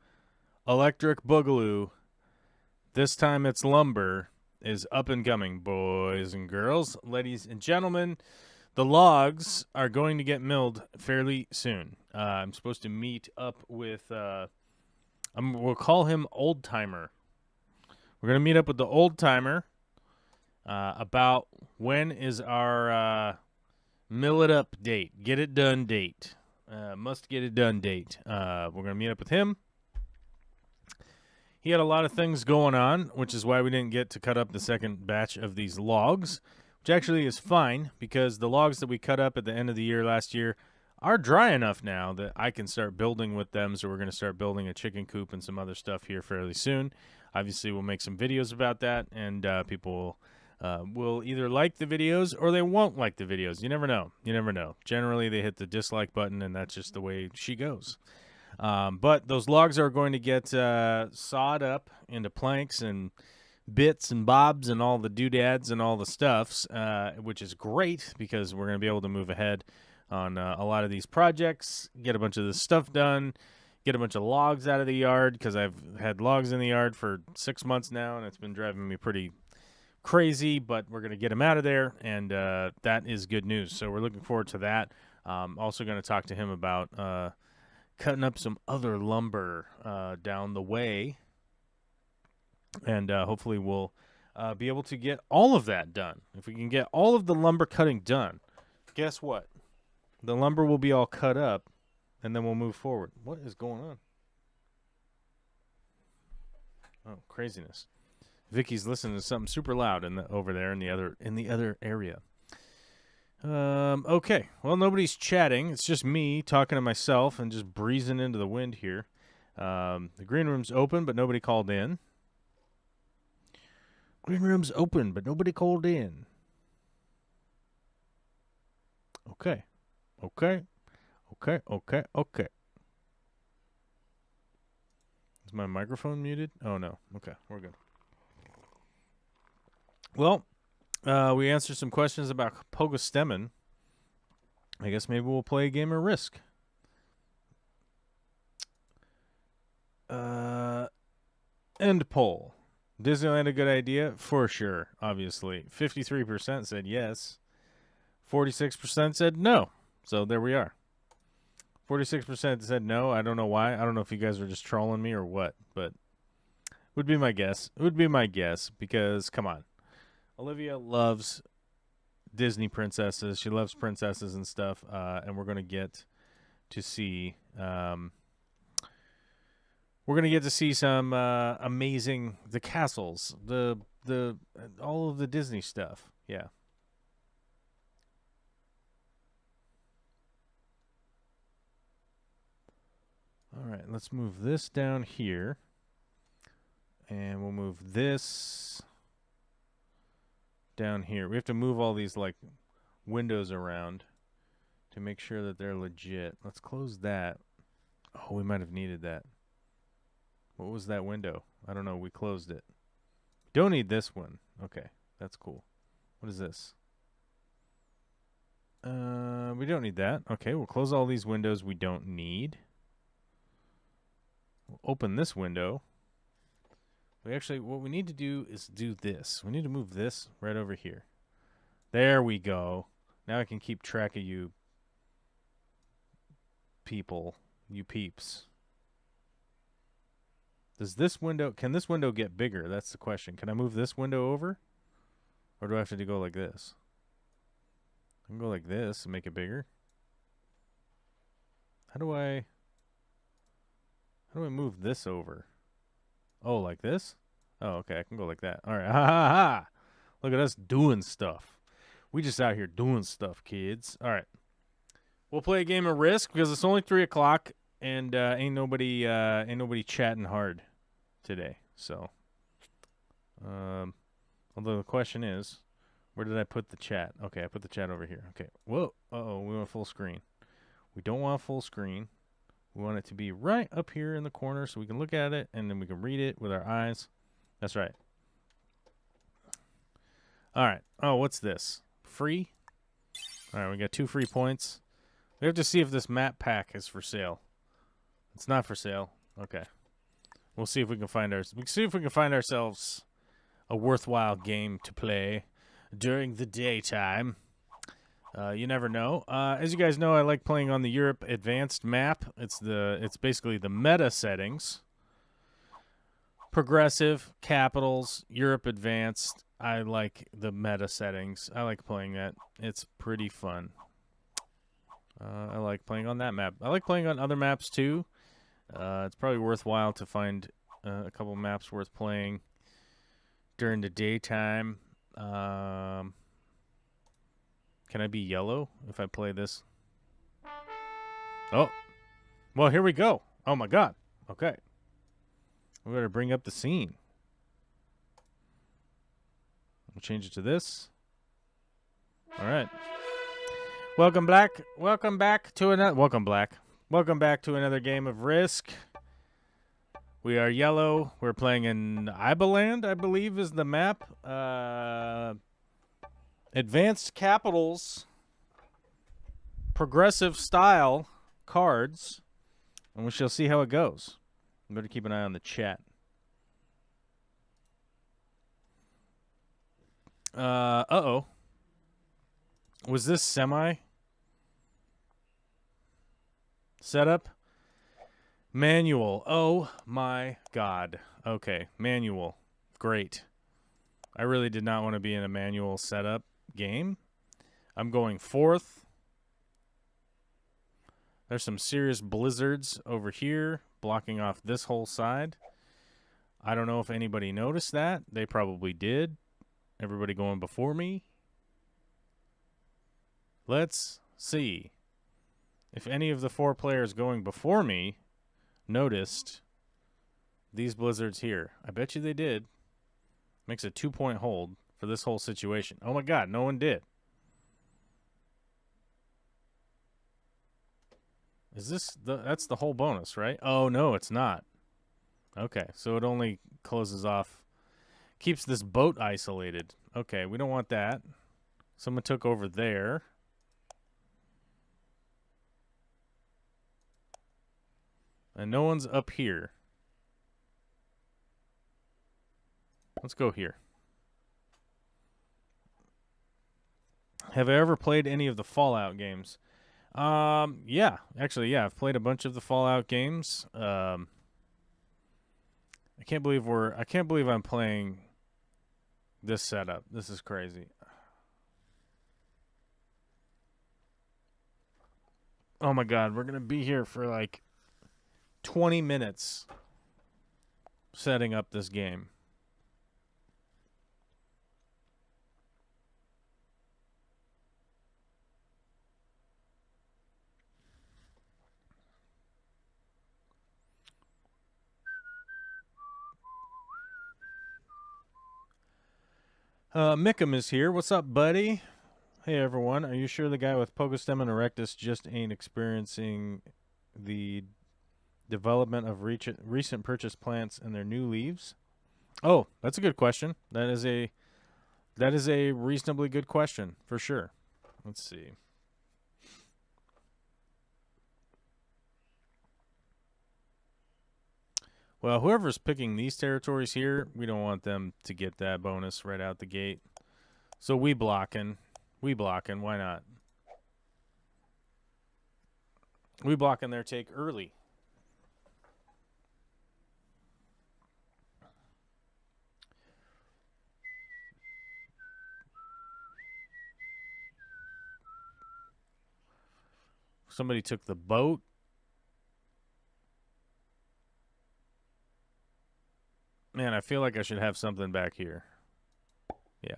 Electric Boogaloo, this time it's lumber, is up and coming, boys and girls. Ladies and gentlemen, the logs are going to get milled fairly soon. I'm supposed to meet up with, we'll call him Old Timer. We're going to meet up with the Old Timer about when is our mill it up date, get it done date, must get it done date. We're going to meet up with him. He had a lot of things going on, which is why we didn't get to cut up the second batch of these logs, which actually is fine because the logs that we cut up at the end of the year last year are dry enough now that I can start building with them. So we're going to start building a chicken coop and some other stuff here fairly soon. Obviously, we'll make some videos about that, and people will either like the videos or they won't like the videos. You never know. You never know. Generally, they hit the dislike button, and that's just the way she goes. But those logs are going to get sawed up into planks and bits and bobs and all the doodads and all the stuffs, which is great because we're going to be able to move ahead on a lot of these projects, get a bunch of this stuff done, get a bunch of logs out of the yard because I've had logs in the yard for 6 months now, and it's been driving me pretty crazy, but we're going to get them out of there, and that is good news. So we're looking forward to that. Also going to talk to him about cutting up some other lumber down the way, and hopefully we'll be able to get all of that done. If we can get all of the lumber cutting done, guess what? The lumber will be all cut up, and then we'll move forward. What is going on? Oh, craziness. Vicky's listening to something super loud over there in the other area. Okay. Well, nobody's chatting. It's just me talking to myself and just breezing into the wind here. The green room's open, but nobody called in. Green room's open, but nobody called in. Okay. Is my microphone muted? Oh, no. Okay, we're good. Well, we answered some questions about Pogostemen. I guess maybe we'll play a game of Risk. End poll. Disneyland a good idea? For sure, obviously. 53% said yes. 46% said no. So there we are. 46% said no. I don't know why. I don't know if you guys are just trolling me or what, but would be my guess. It would be my guess because, come on. Olivia loves Disney princesses. She loves princesses and stuff, and we're going to get to see some amazing the castles, the all of the Disney stuff. Yeah. All right, let's move this down here. And we'll move this down here. We have to move all these like windows around to make sure that they're legit. Let's close that. Oh, we might have needed that. What was that window? I don't know. We closed it. Don't need this one. Okay, that's cool. What is this? We don't need that. Okay, we'll close all these windows we don't need. We'll open this window. What we need to do is do this. We need to move this right over here. There we go. Now I can keep track of you people, you peeps. Can this window get bigger? That's the question. Can I move this window over? Or do I have to go like this? I can go like this and make it bigger. How do I move this over? Oh, like this? Oh, okay. I can go like that. All right. Ha ha ha. Look at us doing stuff. We just out here doing stuff, kids. All right. We'll play a game of Risk because it's only 3 o'clock and ain't nobody chatting hard today. So, although the question is, where did I put the chat? Okay, I put the chat over here. Okay. Whoa. Uh-oh. We want full screen. We don't want full screen. We want it to be right up here in the corner so we can look at it and then we can read it with our eyes. That's right. All right. Oh, what's this? Free? All right, we got 2 free points. We have to see if this map pack is for sale. It's not for sale. Okay. We'll see if we can find ourselves a worthwhile game to play during the daytime. You never know. As you guys know, I like playing on the Europe Advanced map. It's basically the meta settings. Progressive, capitals, Europe Advanced. I like the meta settings. I like playing that. It's pretty fun. I like playing on that map. I like playing on other maps too. It's probably worthwhile to find a couple maps worth playing during the daytime. Can I be yellow if I play this? Oh. Well, here we go. Oh, my God. Okay. We better bring up the scene. We'll change it to this. All right. Welcome back to another game of Risk. We are yellow. We're playing in Ibeland, I believe is the map. Advanced capitals, progressive style cards, and we shall see how it goes. You better keep an eye on the chat. Uh-oh. Was this semi setup? Manual. Oh my God. Okay, manual. Great. I really did not want to be in a manual setup game. I'm going 4th. There's some serious blizzards over here blocking off this whole side. I don't know if anybody noticed that. They probably did. Everybody going before me. Let's see if any of the 4 players going before me noticed these blizzards here. I bet you they did. Makes a 2-point hold for this whole situation. Oh my God, no one did. Is this that's the whole bonus, right? Oh no, it's not. Okay, so it only closes off, keeps this boat isolated. Okay, we don't want that. Someone took over there. And no one's up here. Let's go here. Have I ever played any of the Fallout games? Yeah. Actually, yeah, I've played a bunch of the Fallout games. I can't believe I'm playing this setup. This is crazy. Oh my God, we're going to be here for like 20 minutes setting up this game. Mickham is here. What's up, buddy? Hey, everyone. Are you sure the guy with Pogostemon erectus just ain't experiencing the development of recent purchase plants and their new leaves? Oh, that's a good question. That is a reasonably good question, for sure. Let's see. Well, whoever's picking these territories here, we don't want them to get that bonus right out the gate. So we blocking. Why not? We blocking their take early. Somebody took the boat. Man, I feel like I should have something back here. Yeah.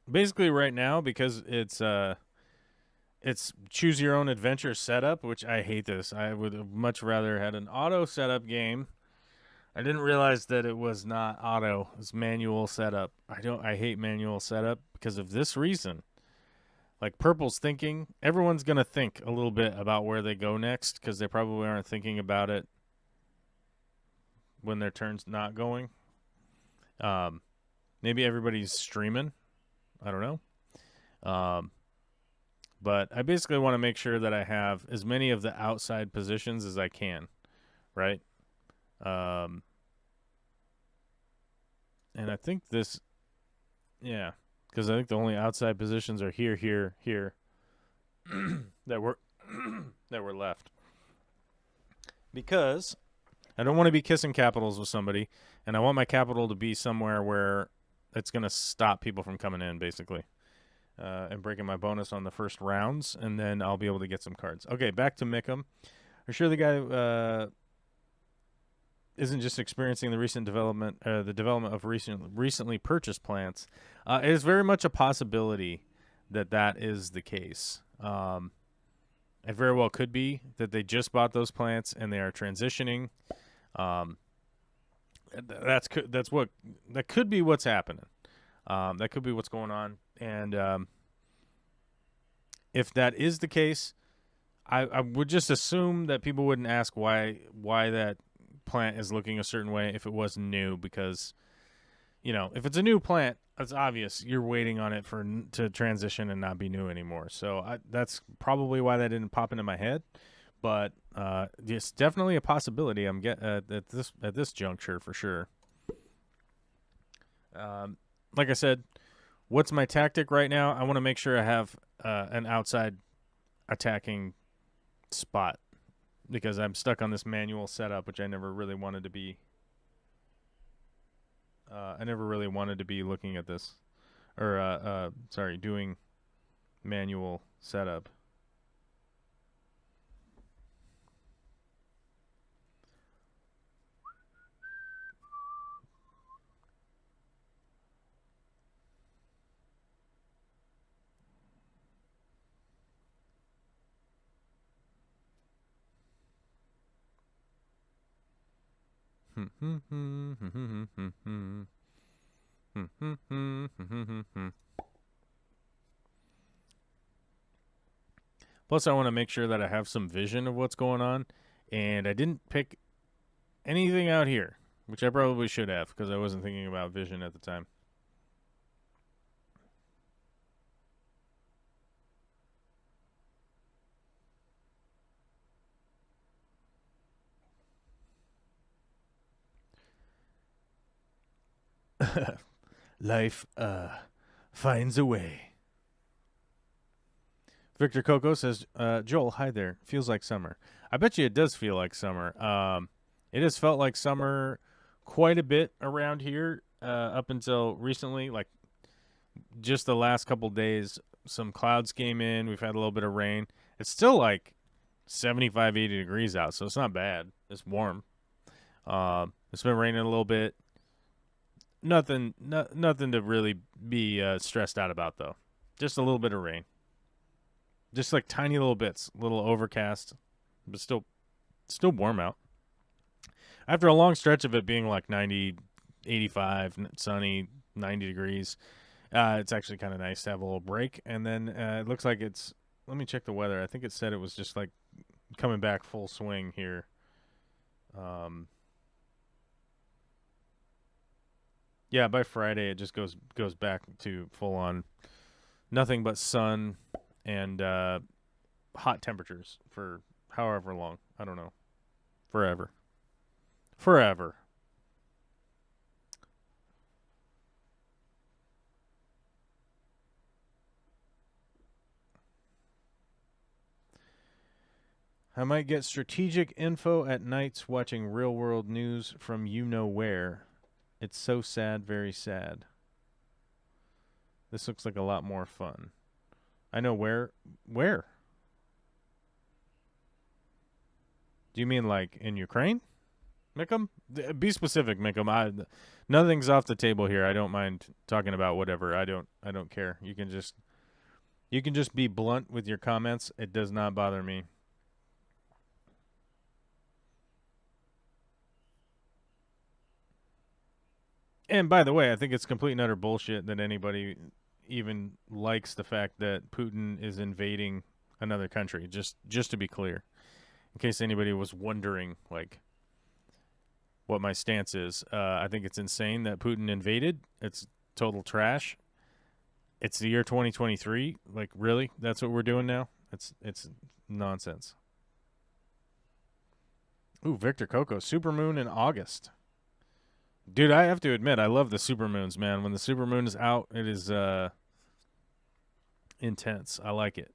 Basically right now, because it's choose your own adventure setup, which I hate this. I would have much rather had an auto setup game. I didn't realize that it was not auto. It's manual setup. I hate manual setup because of this reason. Like Purple's thinking, everyone's going to think a little bit about where they go next because they probably aren't thinking about it when their turn's not going. Maybe everybody's streaming. I don't know. But I basically want to make sure that I have as many of the outside positions as I can, right? And I think this, yeah. Because I think the only outside positions are here, here, here that were left. Because I don't want to be kissing capitals with somebody, and I want my capital to be somewhere where it's going to stop people from coming in, basically, and breaking my bonus on the first rounds, and then I'll be able to get some cards. Okay, back to Mickham. I'm sure the guy isn't just experiencing the recent development, the development of recently purchased plants. It is very much a possibility that is the case. It very well could be that they just bought those plants and they are transitioning. That could be what's happening. That could be what's going on. And if that is the case, I would just assume that people wouldn't ask why that plant is looking a certain way if it was new, because if it's a new plant, it's obvious you're waiting on it to transition and not be new anymore. So that's probably why that didn't pop into my head, but it's definitely a possibility. I'm at this juncture for sure. Like I said, what's my tactic right now? I want to make sure I have an outside attacking spot, because I'm stuck on this manual setup, which I never really wanted to be. I never really wanted to be looking at this, or doing manual setup. Plus, I want to make sure that I have some vision of what's going on, and I didn't pick anything out here, which I probably should have because I wasn't thinking about vision at the time. Life finds a way. Victor Coco says, Joel, hi there. Feels like summer. I bet you it does feel like summer. It has felt like summer quite a bit around here up until recently. Like just the last couple days, some clouds came in. We've had a little bit of rain. It's still like 75, 80 degrees out, so it's not bad. It's warm. It's been raining a little bit. Nothing to really be stressed out about, though. Just a little bit of rain. Just like tiny little bits, little overcast, but still warm out. After a long stretch of it being like 90, 85, sunny, 90 degrees, it's actually kind of nice to have a little break. And then it looks like it's, let me check the weather. I think it said it was just like coming back full swing here. Yeah, by Friday it just goes back to full on nothing but sun and hot temperatures for however long. I don't know. Forever. I might get strategic info at nights watching real world news from you know where. It's so sad, very sad. This looks like a lot more fun. I know where. Where? Do you mean like in Ukraine? Mikum? Be specific, Mikum. Nothing's off the table here. I don't mind talking about whatever. I don't care. You can just be blunt with your comments. It does not bother me. And by the way, I think it's complete and utter bullshit that anybody even likes the fact that Putin is invading another country. Just to be clear, in case anybody was wondering, like, what my stance is. I think it's insane that Putin invaded. It's total trash. It's the year 2023. Like, really? That's what we're doing now? It's nonsense. Ooh, Victor Coco, supermoon in August. Dude, I have to admit, I love the supermoons, man. When the supermoon is out, it is intense. I like it.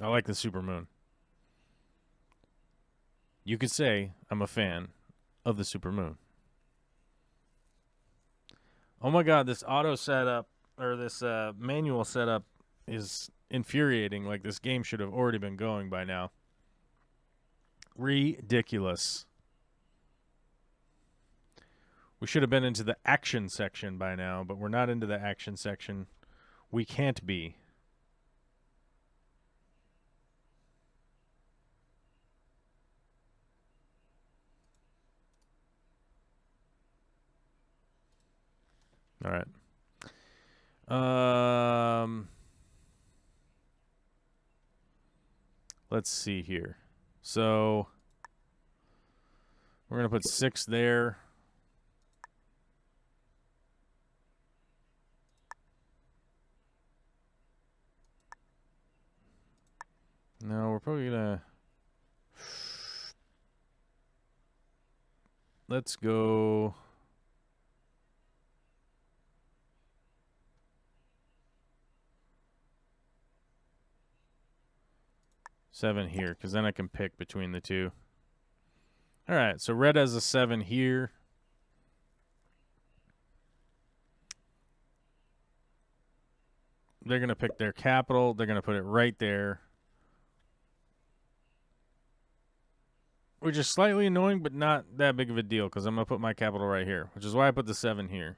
I like the supermoon. You could say I'm a fan of the supermoon. Oh my god, this auto setup, or this manual setup is infuriating. Like, this game should have already been going by now. Ridiculous. We should have been into the action section by now, but we're not into the action section. We can't be. All right. Let's see here. So we're going to put 6 there. No, we're probably gonna. Let's go. Seven here, because then I can pick between the two. All right, so red has a 7 here. They're going to pick their capital. They're going to put it right there. Which is slightly annoying, but not that big of a deal, because I'm going to put my capital right here, which is why I put the 7 here.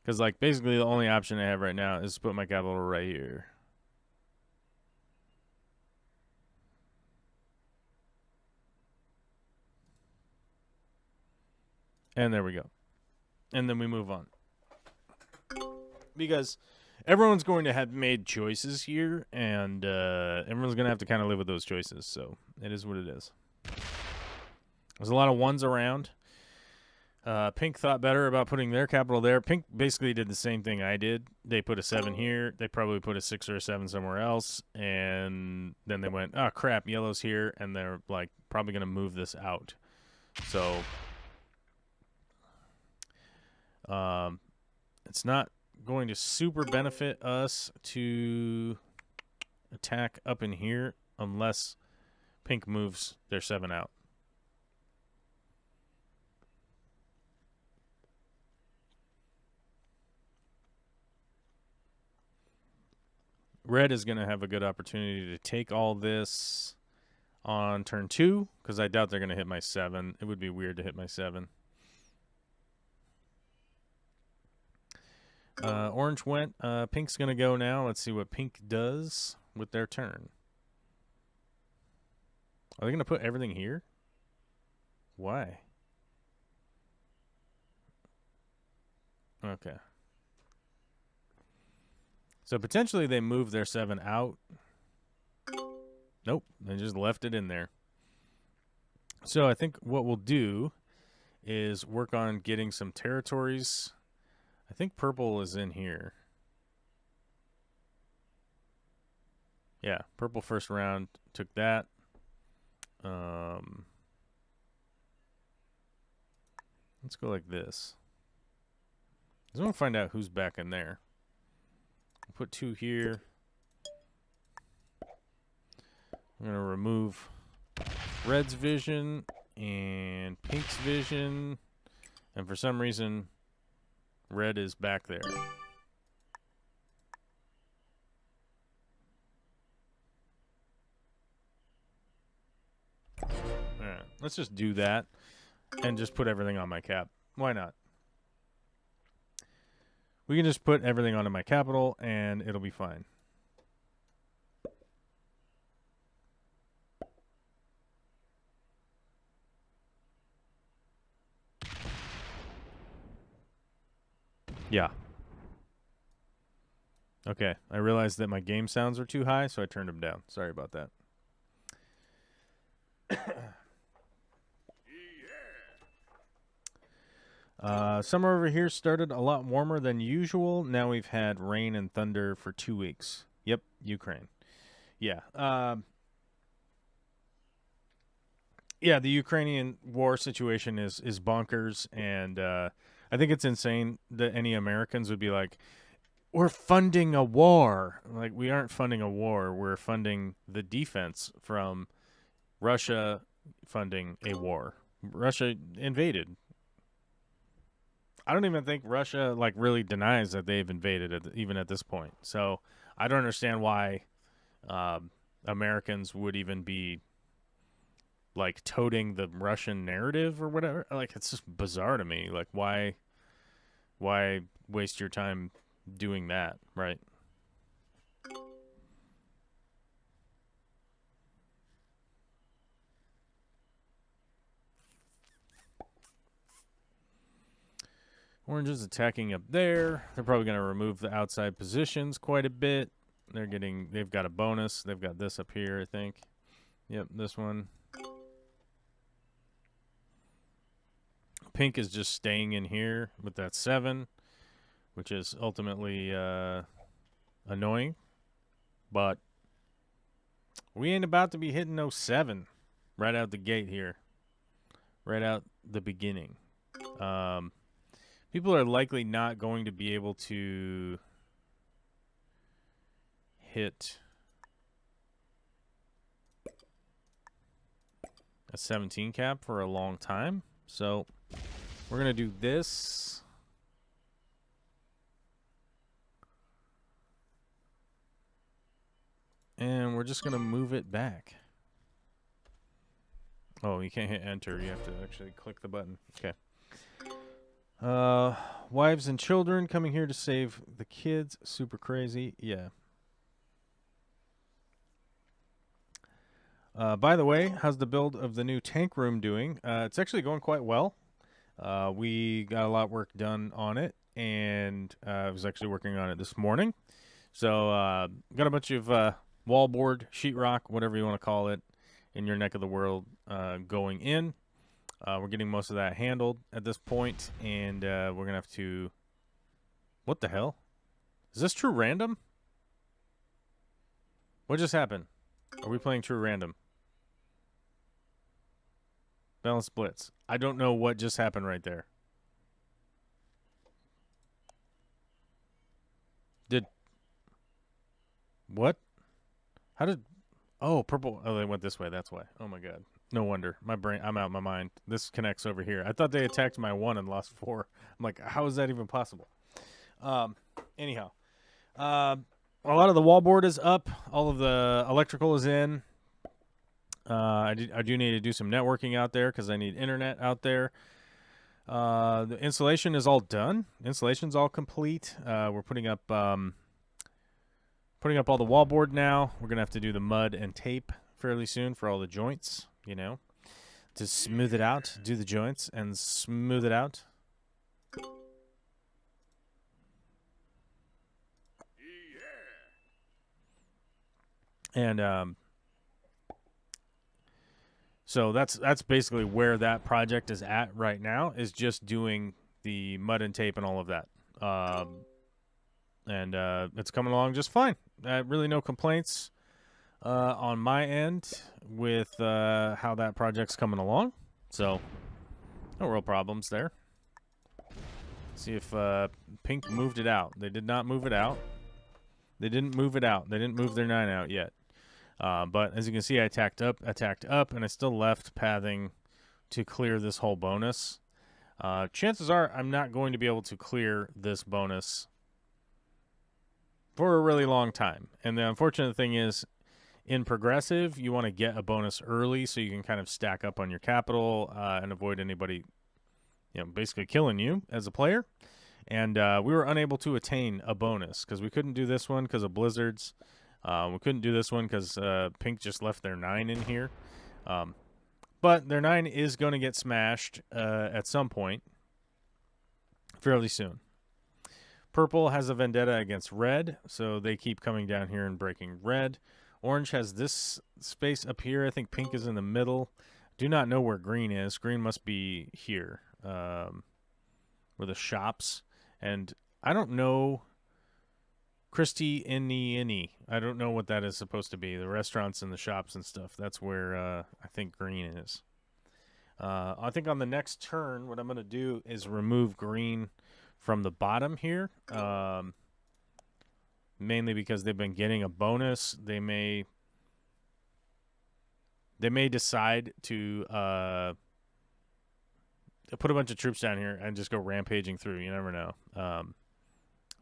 Because, like, basically the only option I have right now is to put my capital right here. And there we go. And then we move on. Because everyone's going to have made choices here, and everyone's going to have to kind of live with those choices. So it is what it is. There's a lot of ones around. Pink thought better about putting their capital there. Pink basically did the same thing I did. They put a 7 here. They probably put a 6 or a 7 somewhere else. And then they went, oh, crap, yellow's here. And they're, like, probably going to move this out. So it's not going to super benefit us to attack up in here unless Pink moves their 7 out. Red is going to have a good opportunity to take all this on turn 2, because I doubt they're going to hit my 7. It would be weird to hit my 7. Orange went. Pink's going to go now. Let's see what Pink does with their turn. Are they going to put everything here? Why? Okay. So potentially they moved their 7 out. Nope, they just left it in there. So I think what we'll do is work on getting some territories. I think purple is in here. Yeah, purple first round took that. Let's go like this. I just want to find out who's back in there. Put 2 here. I'm going to remove red's vision and pink's vision. And for some reason, red is back there. Alright, let's just do that and just put everything on my cap. Why not? We can just put everything onto my capital, and it'll be fine. Yeah. Okay, I realized that my game sounds are too high, so I turned them down. Sorry about that. Summer over here started a lot warmer than usual. Now we've had rain and thunder for 2 weeks. Yep, Ukraine. Yeah. Yeah, the Ukrainian war situation is bonkers, and I think it's insane that any Americans would be like, we're funding a war. Like, we aren't funding a war. We're funding the defense from Russia funding a war. Russia invaded. I don't even think Russia like really denies that they've invaded even at this point. So I don't understand why Americans would even be like toting the Russian narrative or whatever. Like, it's just bizarre to me. Like, why waste your time doing that, right? Orange is attacking up there. They're probably going to remove the outside positions quite a bit. They've got a bonus. They've got this up here, I think. Yep, this one. Pink is just staying in here with that 7, which is ultimately annoying. But we ain't about to be hitting no 7 right out the gate here. Right out the beginning. People are likely not going to be able to hit a 17 cap for a long time. So we're going to do this. And we're just going to move it back. Oh, you can't hit enter. You have to actually click the button. Okay. wives and children coming here to save the kids. Super crazy. Yeah. By the way, how's the build of the new tank room doing? It's actually going quite well. We got a lot of work done on it, and I was actually working on it this morning. So got a bunch of wallboard, sheetrock, whatever you want to call it, in your neck of the world going in. We're getting most of that handled at this point, and we're going to have to... What the hell? Is this true random? What just happened? Are we playing true random? Balance splits. I don't know what just happened right there. What? How did... Oh, purple. Oh, they went this way. That's why. Oh, my God. No wonder. My brain... I'm out of my mind. This connects over here. I thought they attacked my 1 and lost 4. I'm like, how is that even possible? Anyhow. A lot of the wallboard is up. All of the electrical is in. I do need to do some networking out there because I need internet out there. The installation is all done. Installation's all complete. We're putting up all the wallboard now. We're gonna have to do the mud and tape fairly soon for all the joints, you know, to smooth it out. Do the joints and smooth it out. And so that's basically where that project is at right now, is just doing the mud and tape and all of that. And it's coming along just fine. Really no complaints on my end with how that project's coming along. So no real problems there. See if Pink moved it out. They did not move it out. They didn't move it out. They didn't move their 9 out yet. But as you can see, I attacked up, and I still left pathing to clear this whole bonus. Chances are I'm not going to be able to clear this bonus for a really long time. And the unfortunate thing is, in Progressive, you want to get a bonus early so you can kind of stack up on your capital and avoid anybody, basically killing you as a player. And we were unable to attain a bonus because we couldn't do this one because of blizzards. We couldn't do this one because Pink just left their 9 in here. But their 9 is going to get smashed at some point fairly soon. Purple has a vendetta against red, so they keep coming down here and breaking red. Orange has this space up here. I think pink is in the middle. Do not know where green is. Green must be here, where the shops. And I don't know... Christy Inni. I don't know what that is supposed to be. The restaurants and the shops and stuff. That's where I think green is. I think on the next turn, what I'm going to do is remove green from the bottom here. Mainly because they've been getting a bonus. They may decide to put a bunch of troops down here and just go rampaging through. You never know.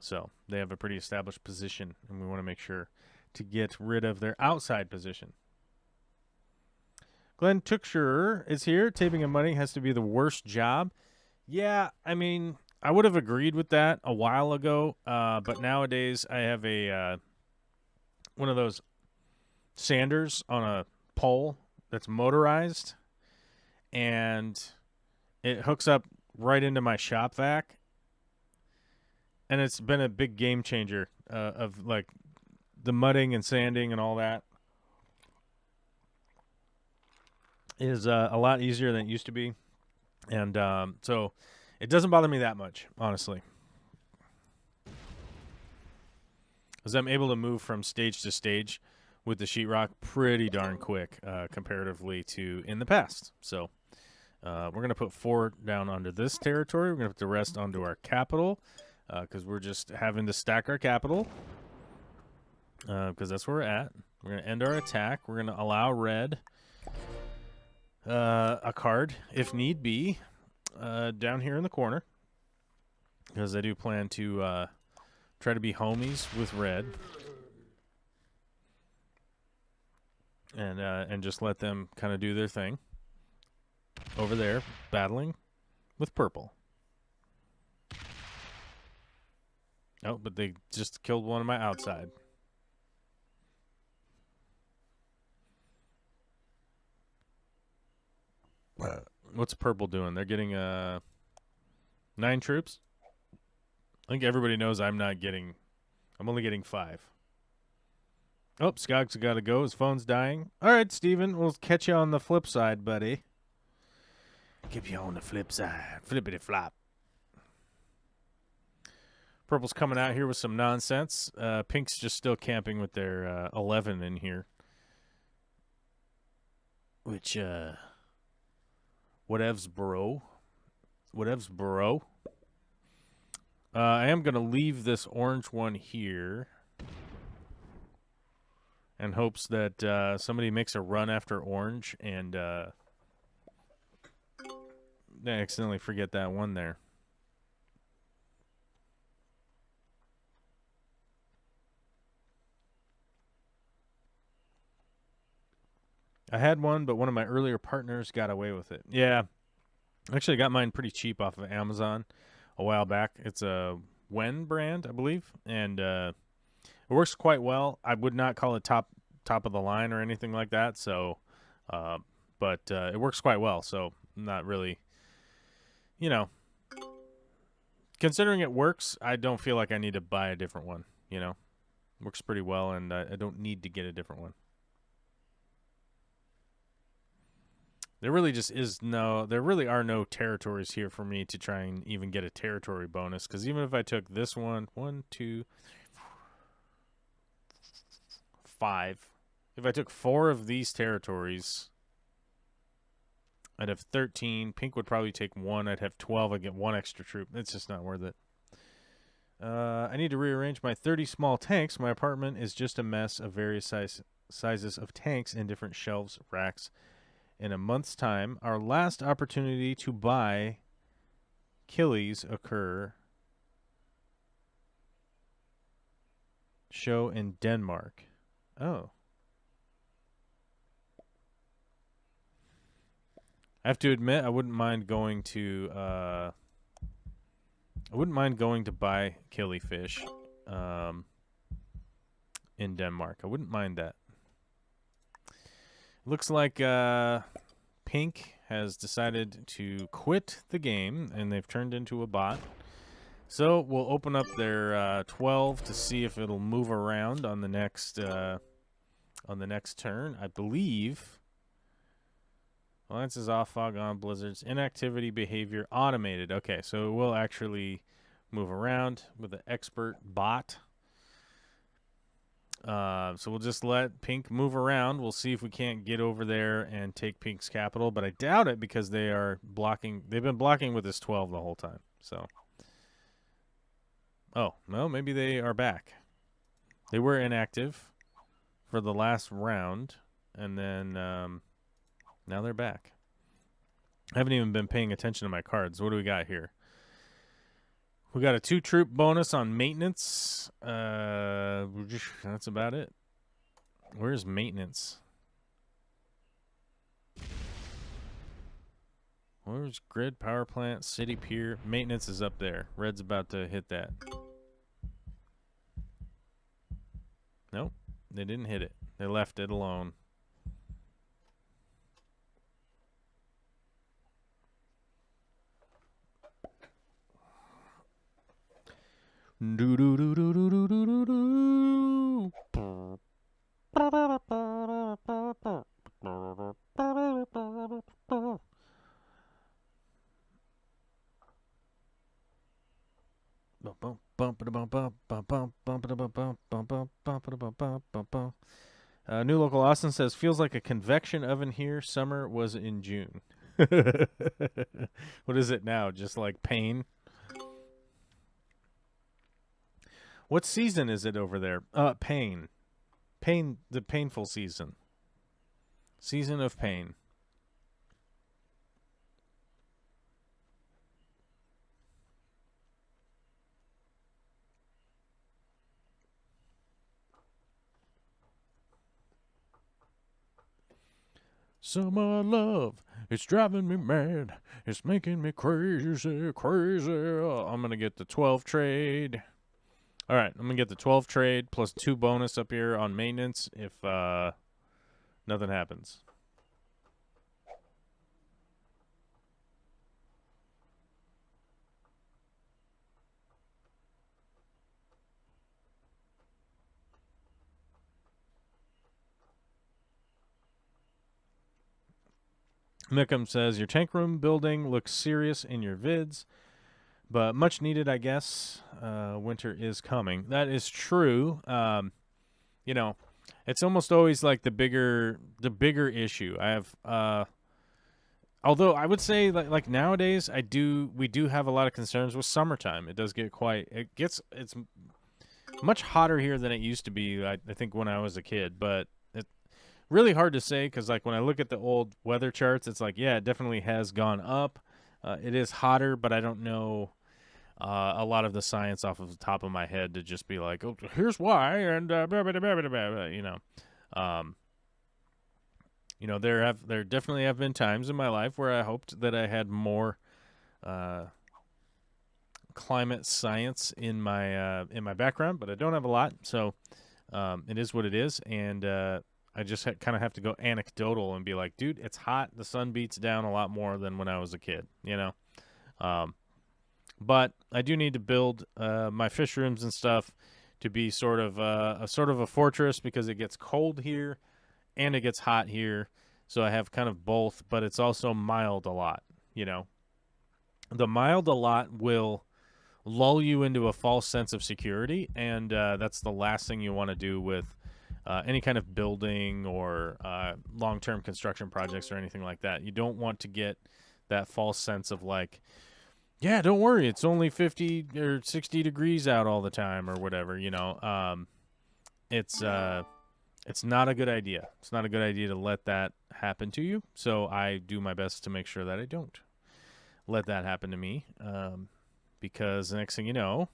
So they have a pretty established position, and we want to make sure to get rid of their outside position. Glenn Tuxer is here. Taping and money has to be the worst job. Yeah, I mean, I would have agreed with that a while ago, but nowadays I have a one of those sanders on a pole that's motorized, and it hooks up right into my shop vac. And it's been a big game changer of, like, the mudding and sanding and all that is a lot easier than it used to be. And so it doesn't bother me that much, honestly. Because I'm able to move from stage to stage with the sheetrock pretty darn quick comparatively to in the past. So we're going to put 4 down onto this territory. We're going to put the rest onto our capital. Because we're just having to stack our capital. Because that's where we're at. We're going to end our attack. We're going to allow red a card, if need be, down here in the corner. Because I do plan to try to be homies with red. And just let them kind of do their thing. Over there, battling with purple. Oh, but they just killed one of my outside. What's purple doing? They're getting 9 troops. I think everybody knows I'm only getting 5. Oh, Skog's got to go. His phone's dying. All right, Steven, we'll catch you on the flip side, buddy. Give you on the flip side. Flippity flop. Purple's coming out here with some nonsense. Pink's just still camping with their 11 in here. Which, whatevs, bro. Whatevs, bro. I am going to leave this orange one here in hopes that somebody makes a run after orange and I accidentally forget that one there. I had one, but one of my earlier partners got away with it. Yeah. Actually, I got mine pretty cheap off of Amazon a while back. It's a Wen brand, I believe, and it works quite well. I would not call it top of the line or anything like that, so but it works quite well, so not really, considering it works, I don't feel like I need to buy a different one, Works pretty well, and I don't need to get a different one. There really are no territories here for me to try and even get a territory bonus, because even if I took this 1, 2, 5, if I took 4 of these territories, I'd have 13. Pink would probably take 1. I'd have 12. I'd get 1 extra troop. It's just not worth it. I need to rearrange my 30 small tanks. My apartment is just a mess of various sizes of tanks in different shelves, racks. In a month's time, our last opportunity to buy Killies occur. Show in Denmark. Oh. I have to admit, I wouldn't mind going to buy killifish in Denmark. I wouldn't mind that. Looks like Pink has decided to quit the game, and they've turned into a bot. So we'll open up their 12 to see if it'll move around on the next turn. I believe Alliance is off, fog on, blizzards, inactivity behavior automated. Okay, so it will actually move around with an expert bot. So we'll just let Pink move around. We'll see if we can't get over there and take Pink's capital, but I doubt it because they are blocking. They've been blocking with this 12 the whole time. So, oh no, maybe they are back. They were inactive for the last round, and then now they're back. I haven't even been paying attention to my cards. What do we got here? We got a 2 troop bonus on maintenance. That's about it. Where's maintenance? Where's grid, power plant, city pier? Maintenance is up there. Red's about to hit that. Nope, they didn't hit it. They left it alone. Do do do do do do do do do. New local Austin says feels like a convection oven here. Summer was in June. What is it now? Just like pain. What season is it over there? Pain. Pain, the painful season. Season of pain. Summer love, it's driving me mad. It's making me crazy, crazy. I'm going to get the 12 trade. All right, I'm going to get the 12 trade plus 2 bonus up here on maintenance if nothing happens. Mickham says, your tank room building looks serious in your vids, but much needed, I guess. Winter is coming. That is true. You know, it's almost always like the bigger issue. I have, although I would say like nowadays, we do have a lot of concerns with summertime. It does get it's much hotter here than it used to be. I think when I was a kid, but really hard to say because like when I look at the old weather charts, it's like, yeah, it definitely has gone up. It is hotter, but I don't know a lot of the science off of the top of my head to just be like, oh, here's why, and blah, blah, blah, blah, blah, blah, you know, there definitely have been times in my life where I hoped that I had more climate science in my background, but I don't have a lot, so it is what it is, and I just kind of have to go anecdotal and be like, dude, it's hot. The sun beats down a lot more than when I was a kid, you know. But I do need to build my fish rooms and stuff to be sort of a fortress because it gets cold here and it gets hot here. So I have kind of both, but it's also mild a lot, you know. The mild a lot will lull you into a false sense of security, and that's the last thing you want to do with any kind of building or long-term construction projects or anything like that. You don't want to get that false sense of like, yeah, don't worry, it's only 50 or 60 degrees out all the time or whatever, you know. It's not a good idea. It's not a good idea to let that happen to you. So I do my best to make sure that I don't let that happen to me, because the next thing you know,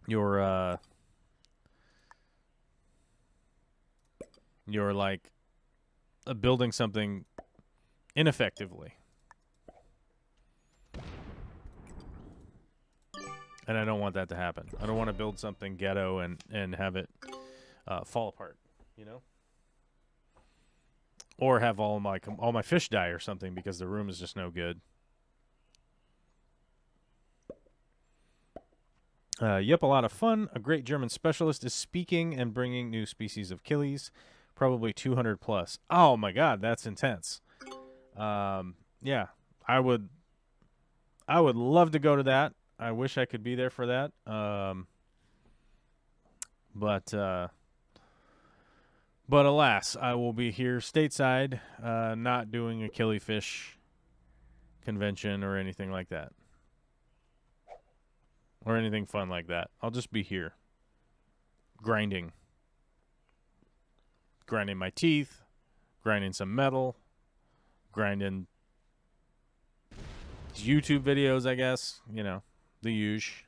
you're like building something ineffectively. And I don't want that to happen. I don't want to build something ghetto and have it fall apart, you know? Or have all my fish die or something because the room is just no good. Yep, a lot of fun. A great German specialist is speaking and bringing new species of killies. Probably 200 plus. Oh my god, that's intense. Yeah, I would love to go to that. I wish I could be there for that. But alas, I will be here stateside, not doing a killifish convention or anything like that. Or anything fun like that. I'll just be here. Grinding my teeth, grinding some metal, grinding YouTube videos, I guess. You know, the usual.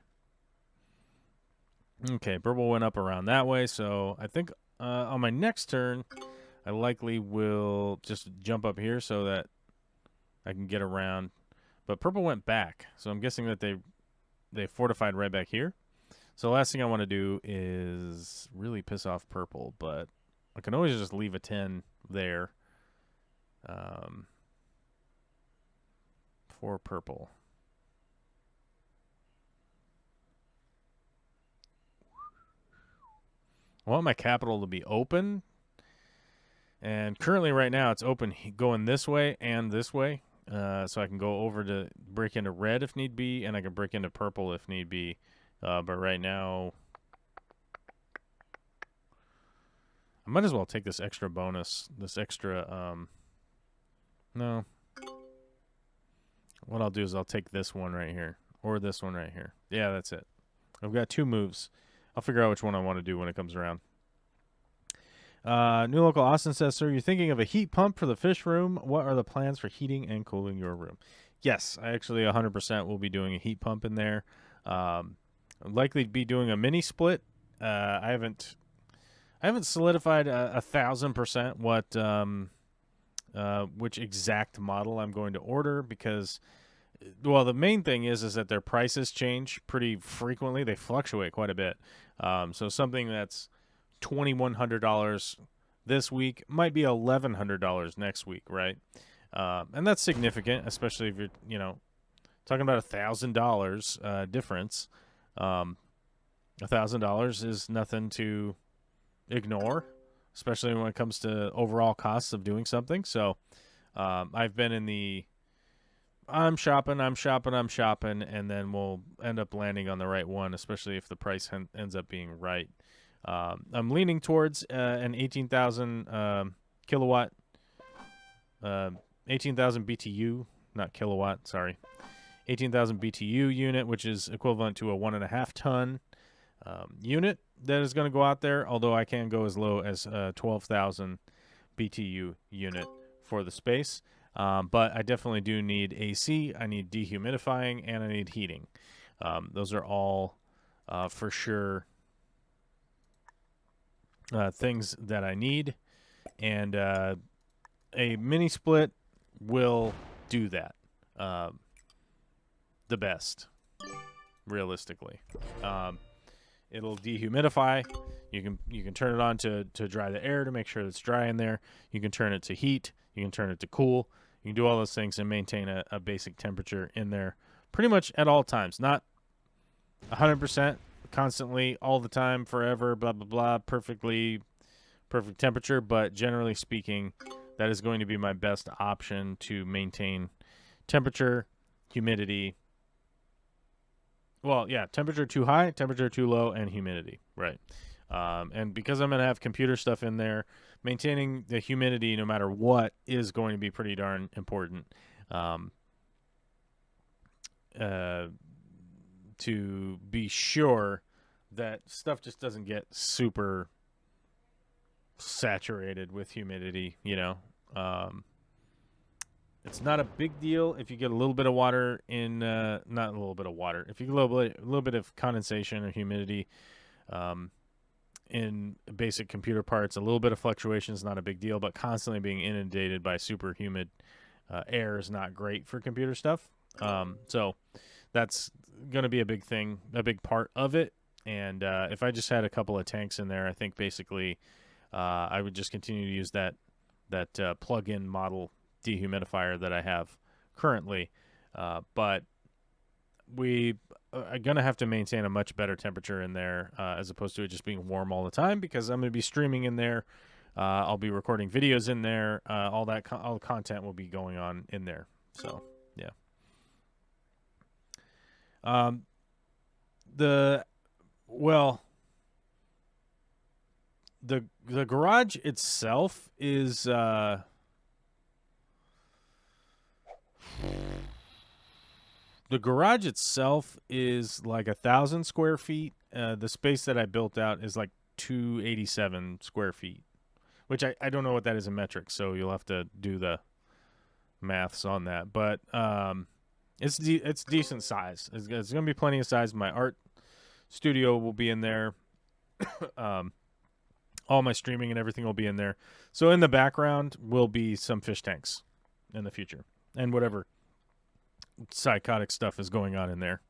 Okay, purple went up around that way, so I think on my next turn, I likely will just jump up here so that I can get around. But purple went back, so I'm guessing that they fortified right back here. So the last thing I want to do is really piss off purple, but I can always just leave a 10 there for purple. I want my capital to be open, and currently right now it's open going this way and this way, so I can go over to break into red if need be, and I can break into purple if need be, but right now I might as well take this extra bonus, this extra, no. What I'll do is I'll take this one right here, or this one right here. Yeah, that's it. I've got 2 moves. I'll figure out which one I want to do when it comes around. New Local Austin says, sir, you're thinking of a heat pump for the fish room. What are the plans for heating and cooling your room? Yes, I actually 100% will be doing a heat pump in there. I'll likely be doing a mini split. I haven't solidified 1,000% what which exact model I'm going to order, because well, the main thing is that their prices change pretty frequently. They fluctuate quite a bit. So something that's $2,100 this week might be $1,100 next week, right? And that's significant, especially if you're, talking about $1,000 difference. $1,000 is nothing to ignore, especially when it comes to overall costs of doing something. So I've been in the I'm shopping, and then we'll end up landing on the right one, especially if the price ends up being right. I'm leaning towards an 18,000 kilowatt, 18,000 BTU, not kilowatt, sorry, 18,000 BTU unit, which is equivalent to a 1.5 ton unit that is going to go out there, although I can go as low as 12,000 BTU unit for the space. But I definitely do need AC, I need dehumidifying, and I need heating. Those are all for sure things that I need. And a mini split will do that the best, realistically. It'll dehumidify. You can turn it on to dry the air to make sure it's dry in there. You can turn it to heat. You can turn it to cool. You can do all those things and maintain a basic temperature in there pretty much at all times. Not 100% constantly, all the time, forever, blah, blah, blah, perfect temperature. But generally speaking, that is going to be my best option to maintain temperature, humidity. Well, yeah, temperature too high, temperature too low, and humidity, right? And because I'm going to have computer stuff in there, maintaining the humidity no matter what is going to be pretty darn important to be sure that stuff just doesn't get super saturated with humidity, It's not a big deal if you get a little bit of water in, not a little bit of water. If you get a little bit of condensation or humidity in basic computer parts, a little bit of fluctuation is not a big deal, but constantly being inundated by super humid air is not great for computer stuff. So that's going to be a big thing, a big part of it. And if I just had a couple of tanks in there, I think basically I would just continue to use that plug-in model dehumidifier that I have currently, but we are going to have to maintain a much better temperature in there as opposed to it just being warm all the time, because I'm going to be streaming in there. I'll be recording videos in there. All the content will be going on in there. So yeah. The garage itself is like 1,000 square feet. The space that I built out is like 287 square feet, which I don't know what that is in metric, so you'll have to do the maths on that. But it's decent size. It's going to be plenty of size. My art studio will be in there. All my streaming and everything will be in there. So in the background will be some fish tanks in the future, and whatever psychotic stuff is going on in there.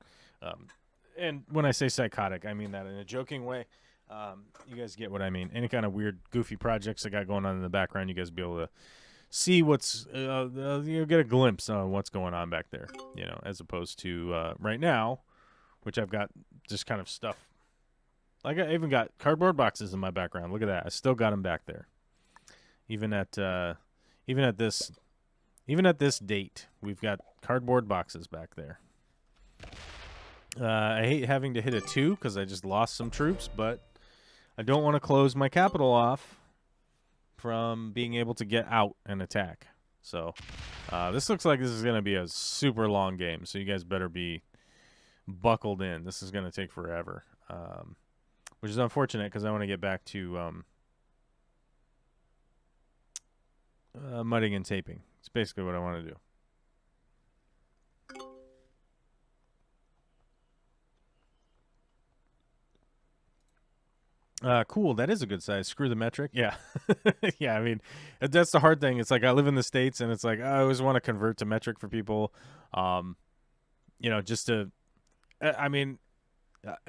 And when I say psychotic, I mean that in a joking way. You guys get what I mean. Any kind of weird, goofy projects I got going on in the background, you guys be able to see what's, get a glimpse on what's going on back there, as opposed to right now, which I've got just kind of stuff. Like I even got cardboard boxes in my background. Look at that. I still got them back there. Even at this date, we've got cardboard boxes back there. I hate having to hit a 2 because I just lost some troops, but I don't want to close my capital off from being able to get out and attack. So this looks like this is going to be a super long game, so you guys better be buckled in. This is going to take forever, which is unfortunate because I want to get back to mudding and taping. It's basically what I want to do. Cool. That is a good size. Screw the metric. Yeah. Yeah. I mean, that's the hard thing. It's like I live in the States and it's like I always want to convert to metric for people. just to, I mean,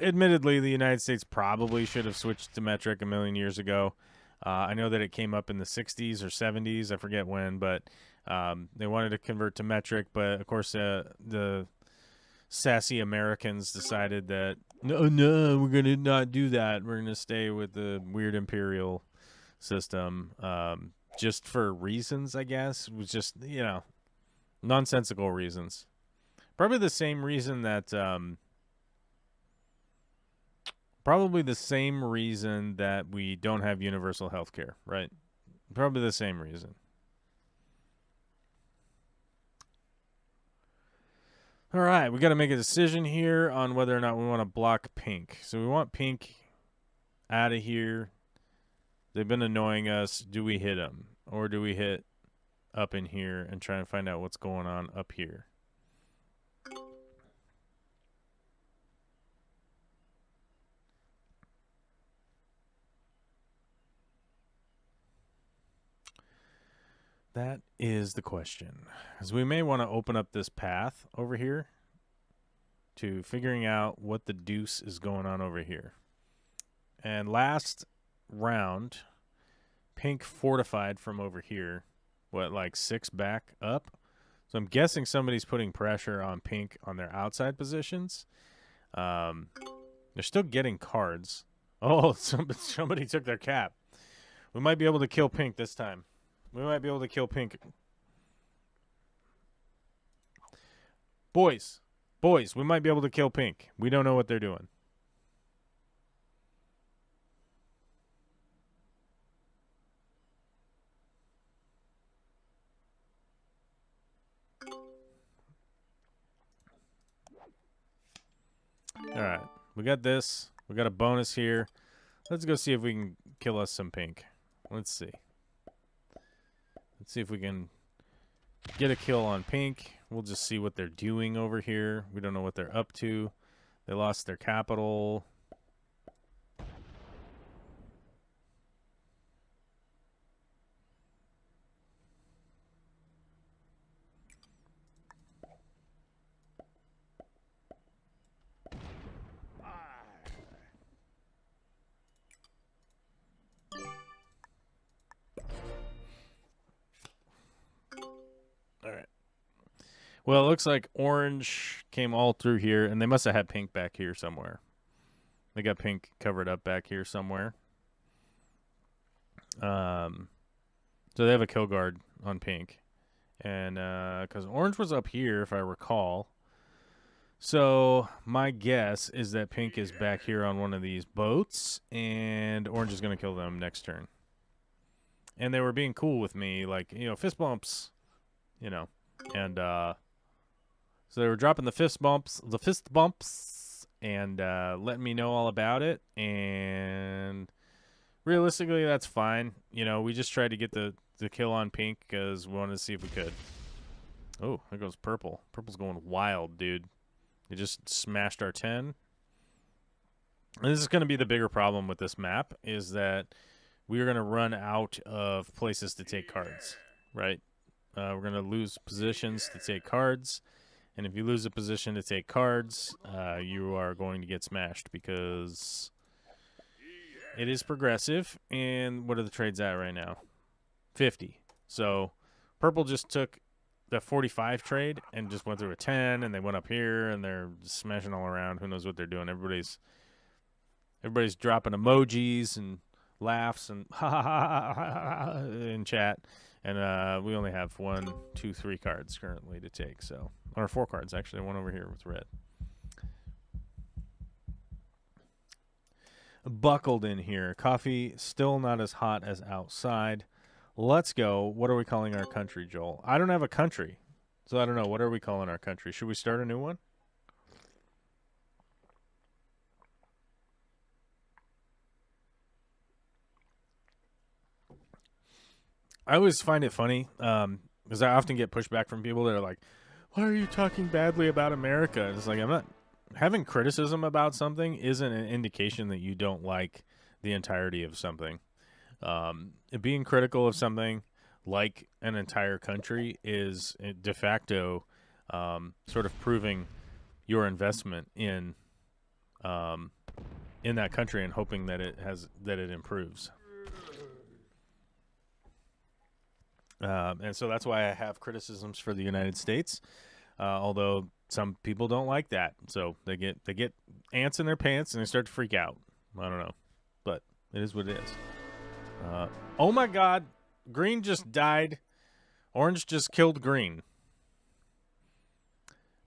admittedly, the United States probably should have switched to metric a million years ago. I know that it came up in the 60s or 70s. I forget when, but they wanted to convert to metric. But, of course, the sassy Americans decided that, no, we're going to not do that. We're going to stay with the weird imperial system just for reasons, I guess. It was just, nonsensical reasons. Probably the same reason that we don't have universal health care, right? Probably the same reason. All right, we got to make a decision here on whether or not we want to block pink. So we want pink out of here. They've been annoying us. Do we hit them? Or do we hit up in here and try and find out what's going on up here? That is the question. Because we may want to open up this path over here to figuring out what the deuce is going on over here. And last round, pink fortified from over here. What, like 6 back up? So I'm guessing somebody's putting pressure on pink on their outside positions. They're still getting cards. Oh, somebody took their cap. We might be able to kill pink this time. We might be able to kill pink. Boys, we might be able to kill pink. We don't know what they're doing. All right, we got this. We got a bonus here. Let's go see if we can kill us some pink. Let's see. Let's see if we can get a kill on pink. We'll just see what they're doing over here. We don't know what they're up to. They lost their capital. Well, it looks like orange came all through here, and they must have had pink back here somewhere. They got pink covered up back here somewhere. So they have a kill guard on pink. And because orange was up here, if I recall. So my guess is that pink is back here on one of these boats, and orange is going to kill them next turn. And they were being cool with me, like, fist bumps, and so they were dropping the fist bumps, and letting me know all about it. And realistically, that's fine. We just tried to get the kill on pink because we wanted to see if we could. Oh, there goes purple. Purple's going wild, dude. They just smashed our 10. And this is going to be the bigger problem with this map, is that we are going to run out of places to take cards, right? We're going to lose positions to take cards. And if you lose a position to take cards, you are going to get smashed because it is progressive. And what are the trades at right now? 50. So purple just took the 45 trade and just went through a 10, and they went up here, and they're just smashing all around. Who knows what they're doing? Everybody's dropping emojis and laughs and ha ha ha ha in chat. And we only have 1, 2, 3 cards currently to take. So, or 4 cards actually. One over here with red. Buckled in here. Coffee still not as hot as outside. Let's go. What are we calling our country, Joel? I don't have a country, so I don't know. What are we calling our country? Should we start a new one? I always find it funny because I often get pushback from people that are like, why are you talking badly about America? And it's like, I'm not having criticism about something isn't an indication that you don't like the entirety of something. Being critical of something like an entire country is de facto sort of proving your investment in that country and hoping that it improves. And so that's why I have criticisms for the United States, although some people don't like that. So they get ants in their pants and they start to freak out. I don't know, but it is what it is. Oh my God, green just died. Orange just killed green.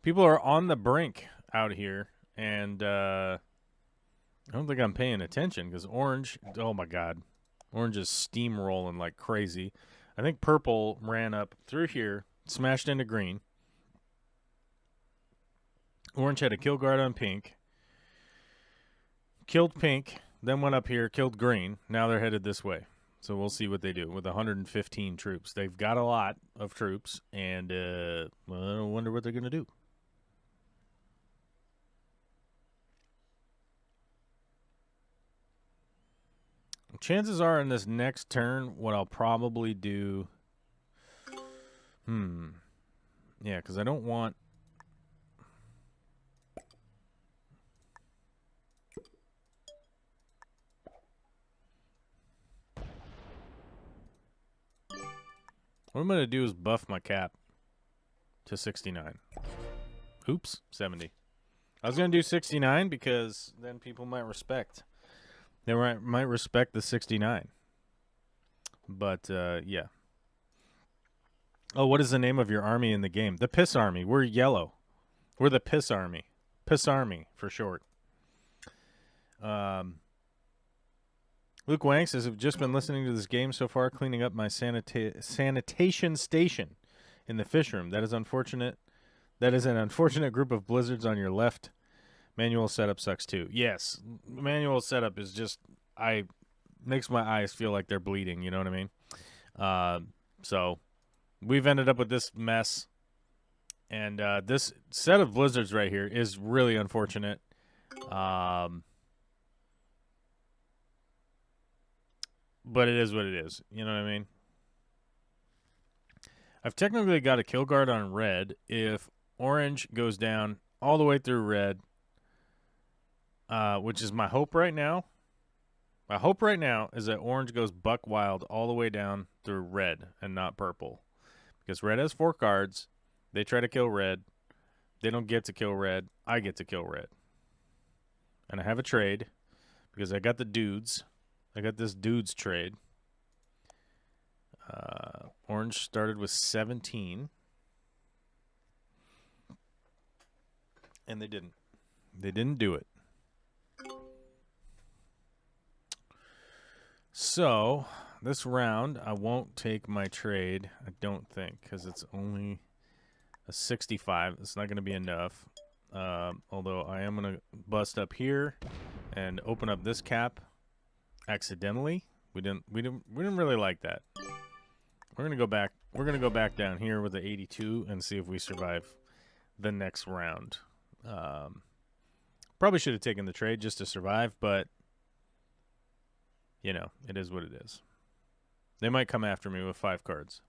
People are on the brink out here, and I don't think I'm paying attention because orange, oh my God, orange is steamrolling like crazy. I think purple ran up through here, smashed into green. Orange had a kill guard on pink. Killed pink, then went up here, killed green. Now they're headed this way. So we'll see what they do with 115 troops. They've got a lot of troops, and I wonder what they're going to do. Chances are in this next turn, what I'll probably do... Yeah, because I don't want... What I'm going to do is buff my cap to 69. Oops, 70. I was going to do 69 because then people might respect. They might respect the 69. But, yeah. Oh, what is the name of your army in the game? The Piss Army. We're yellow. We're the Piss Army. Piss Army, for short. Luke Wang says, I've just been listening to this game so far, cleaning up my sanitation station in the fish room. That is unfortunate. That is an unfortunate group of blizzards on your left. Manual setup sucks too. Yes, manual setup is just, makes my eyes feel like they're bleeding, you know what I mean? So we've ended up with this mess. And this set of blizzards right here is really unfortunate. But it is what it is. You know what I mean? I've technically got a kill guard on red if orange goes down all the way through red, which is my hope right now. My hope right now is that orange goes buck wild all the way down through red and not purple. Because red has 4 cards. They try to kill red. They don't get to kill red. I get to kill red. And I have a trade because I got the dudes. I got this dudes trade. Orange started with 17. And they didn't. They didn't do it. So, this round, I won't take my trade, I don't think, because it's only a 65. It's not going to be enough. Although I am going to bust up here and open up this cap accidentally. We didn't really like that. We're going to go back. We're going to go back down here with the 82 and see if we survive the next round. Probably should have taken the trade just to survive, but you know, it is what it is. They might come after me with 5 cards.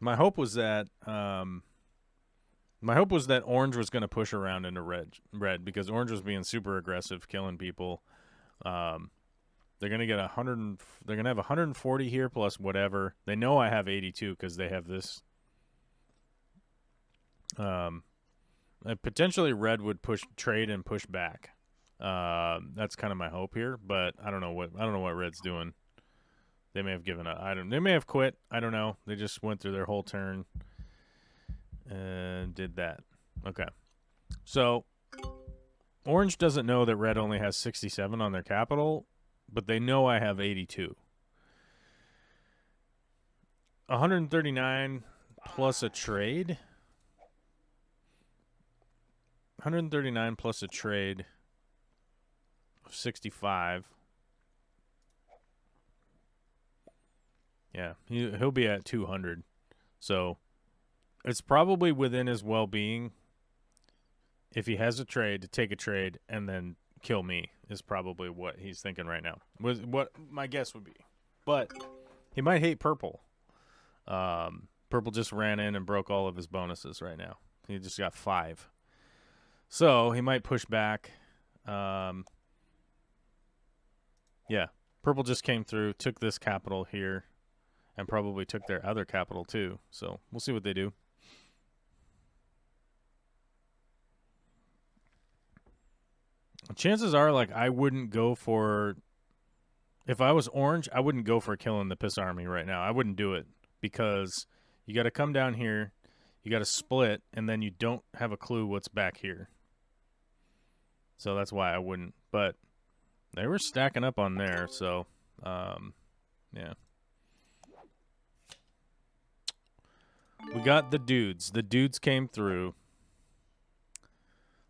My hope was that orange was going to push around into red because orange was being super aggressive, killing people. They're going to get 100. They're going to have 140 here plus whatever. They know I have 82 because they have this. Potentially red would trade and push back. That's kind of my hope here, but I don't know what red's doing. They may have given up. They may have quit. I don't know. They just went through their whole turn and did that. Okay. So orange doesn't know that red only has 67 on their capital, but they know I have 82. 139 plus a trade. 139 plus a trade of 65. Yeah, he'll be at 200. So it's probably within his well-being if he has a trade to take a trade and then kill me is probably what he's thinking right now. Was what my guess would be. But he might hate purple. Purple just ran in and broke all of his bonuses right now. He just got 5. So he might push back. Yeah. Purple just came through, took this capital here, and probably took their other capital too. So we'll see what they do. Chances are, like, I wouldn't go for... If I was orange, I wouldn't go for killing the Piss Army right now. I wouldn't do it because you got to come down here, you got to split, and then you don't have a clue what's back here. So that's why I wouldn't. But they were stacking up on there, so, yeah. We got the dudes. The dudes came through.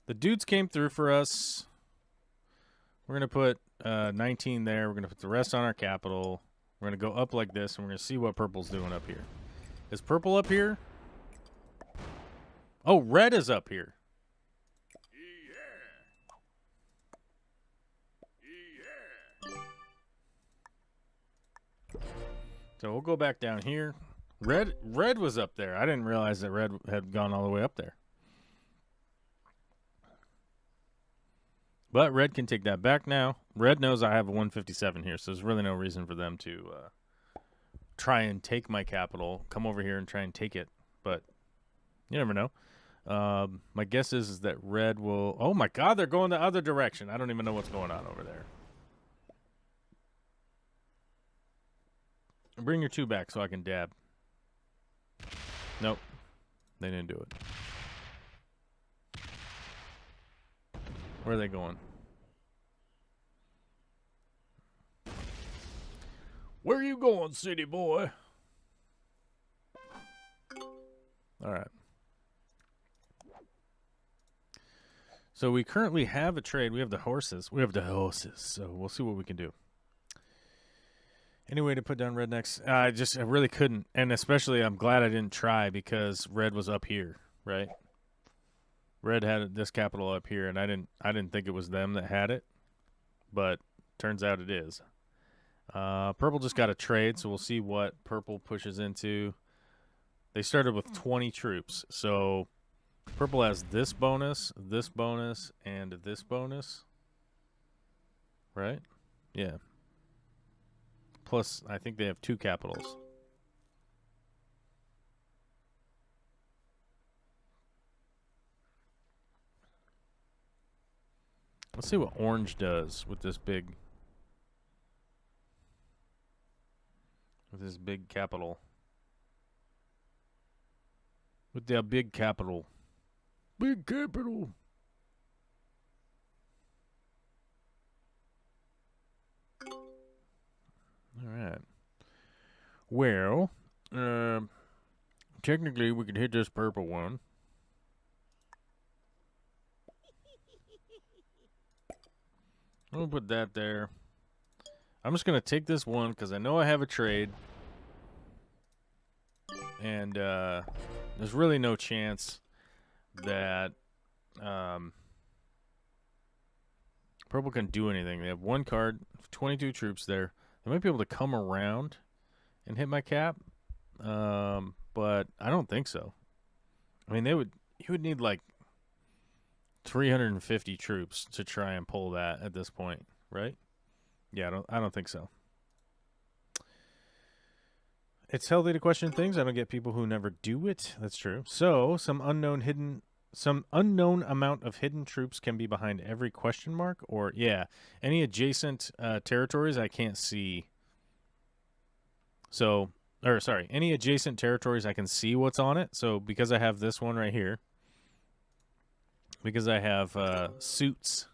The dudes came through for us. We're going to put 19 there. We're going to put the rest on our capital. We're going to go up like this, and we're going to see what purple's doing up here. Is purple up here? Oh, red is up here. So we'll go back down here. Red was up there. I didn't realize that red had gone all the way up there. But red can take that back now. Red knows I have a 157 here, so there's really no reason for them to try and take my capital, come over here and try and take it. But you never know. My guess is that red will... Oh, my God, they're going the other direction. I don't even know what's going on over there. Bring your 2 back so I can dab. Nope. They didn't do it. Where are they going? Where are you going, city boy? All right. So we currently have a trade. We have the horses. We have the horses. So we'll see what we can do. Any way to put down red next? I really couldn't. And especially I'm glad I didn't try because red was up here, right? Red had this capital up here, and I didn't think it was them that had it, but turns out it is. Purple just got a trade, so we'll see what purple pushes into. They started with 20 troops, so purple has this bonus, and this bonus, right? Yeah. Plus, I think they have 2 capitals. Let's see what orange does with this big capital. With their big capital. Big capital. All right. Well, technically we could hit this purple one. I'm going to put that there. I'm just going to take this one because I know I have a trade. And there's really no chance that purple can do anything. They have 1 card, 22 troops there. They might be able to come around and hit my cap. But I don't think so. I mean, you would need like 350 troops to try and pull that at this point, right? Yeah, I don't think so. It's healthy to question things. I don't get people who never do it. That's true. So, some unknown amount of hidden troops can be behind every question mark, or yeah, any adjacent territories I can't see. So, any adjacent territories I can see what's on it. So, because I have this one right here, because I have suits,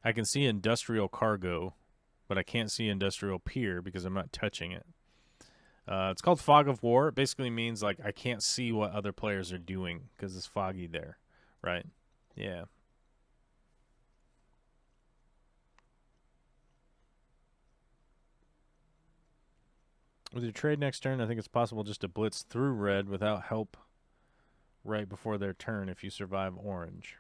I can see industrial cargo, but I can't see industrial pier because I'm not touching it. It's called Fog of War. It basically means like I can't see what other players are doing because it's foggy there, right? Yeah. With your trade next turn, I think it's possible just to blitz through red without help right before their turn if you survive orange.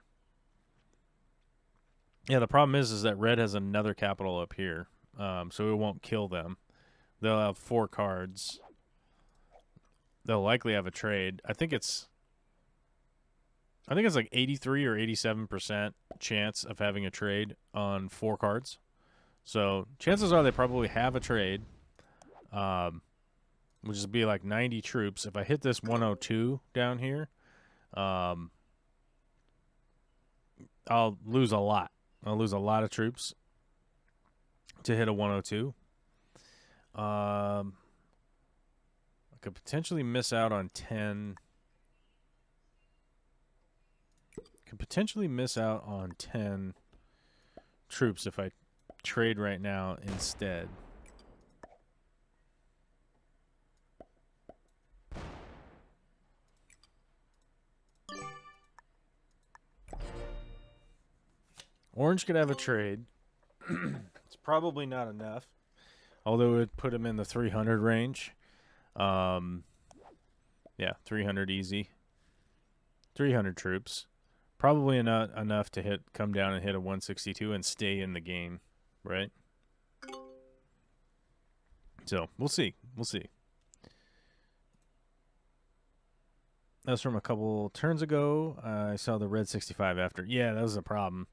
Yeah, the problem is that red has another capital up here, so it won't kill them. They'll have 4 cards. They'll likely have a trade. I think it's like 83 or 87% chance of having a trade on 4 cards. So chances are they probably have a trade, which is be like 90 troops. If I hit this 102 down here, I'll lose a lot. I'll lose a lot of troops to hit a 102. I could potentially miss out on 10. Could potentially miss out on 10 troops if I trade right now instead. Orange could have a trade. It's probably not enough, although it would put him in the 300 range. Yeah, 300 easy. 300 troops. Probably not enough to come down and hit a 162 and stay in the game, right? So, we'll see. We'll see. That was from a couple turns ago. I saw the red 65 after. Yeah, that was a problem.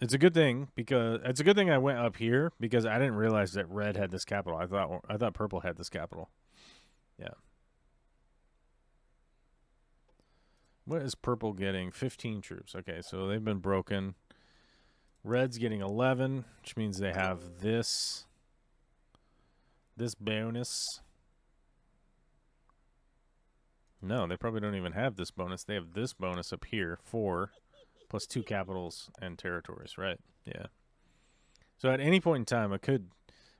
It's a good thing I went up here because I didn't realize that red had this capital. I thought purple had this capital. Yeah. What is purple getting? 15 troops. Okay, so they've been broken. Red's getting 11, which means they have this bonus. No, they probably don't even have this bonus. They have this bonus up here, 4 plus 2 capitals and territories, right? Yeah. So at any point in time, I could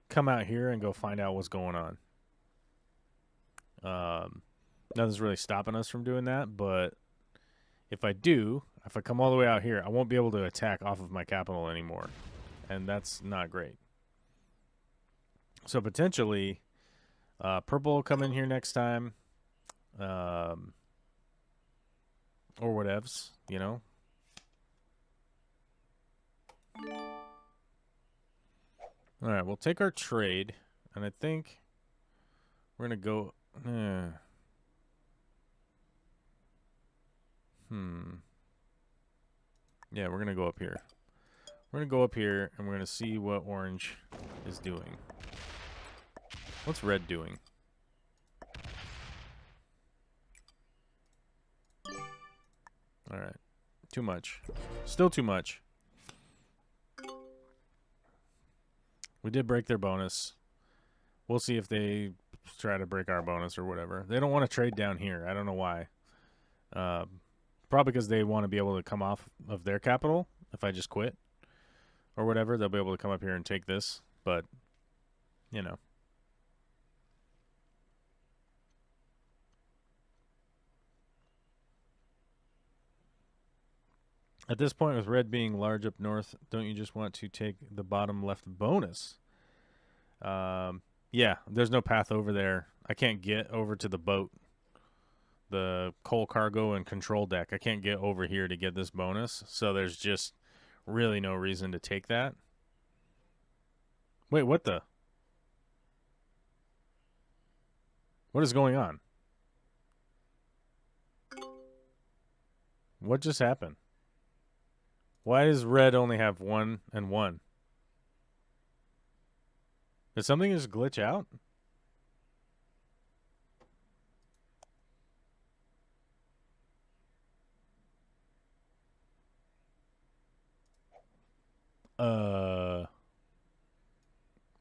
come out here and go find out what's going on. Nothing's really stopping us from doing that, but if I come all the way out here, I won't be able to attack off of my capital anymore, and that's not great. So potentially, purple will come in here next time, or whatevs, you know. All right, we'll take our trade, and I think we're gonna go. Yeah, we're gonna go up here. We're gonna go up here, and we're gonna see what orange is doing. What's red doing? All right, too much. Still too much. We did break their bonus. We'll see if they try to break our bonus or whatever. They don't want to trade down here. I don't know why. Probably because they want to be able to come off of their capital. If I just quit or whatever, they'll be able to come up here and take this. But, you know. At this point, with red being large up north, don't you just want to take the bottom left bonus? Yeah, there's no path over there. I can't get over to the boat, the coal cargo and control deck. I can't get over here to get this bonus, so there's just really no reason to take that. Wait, what the? What is going on? What just happened? Why does red only have 1 and 1? Did something just glitch out?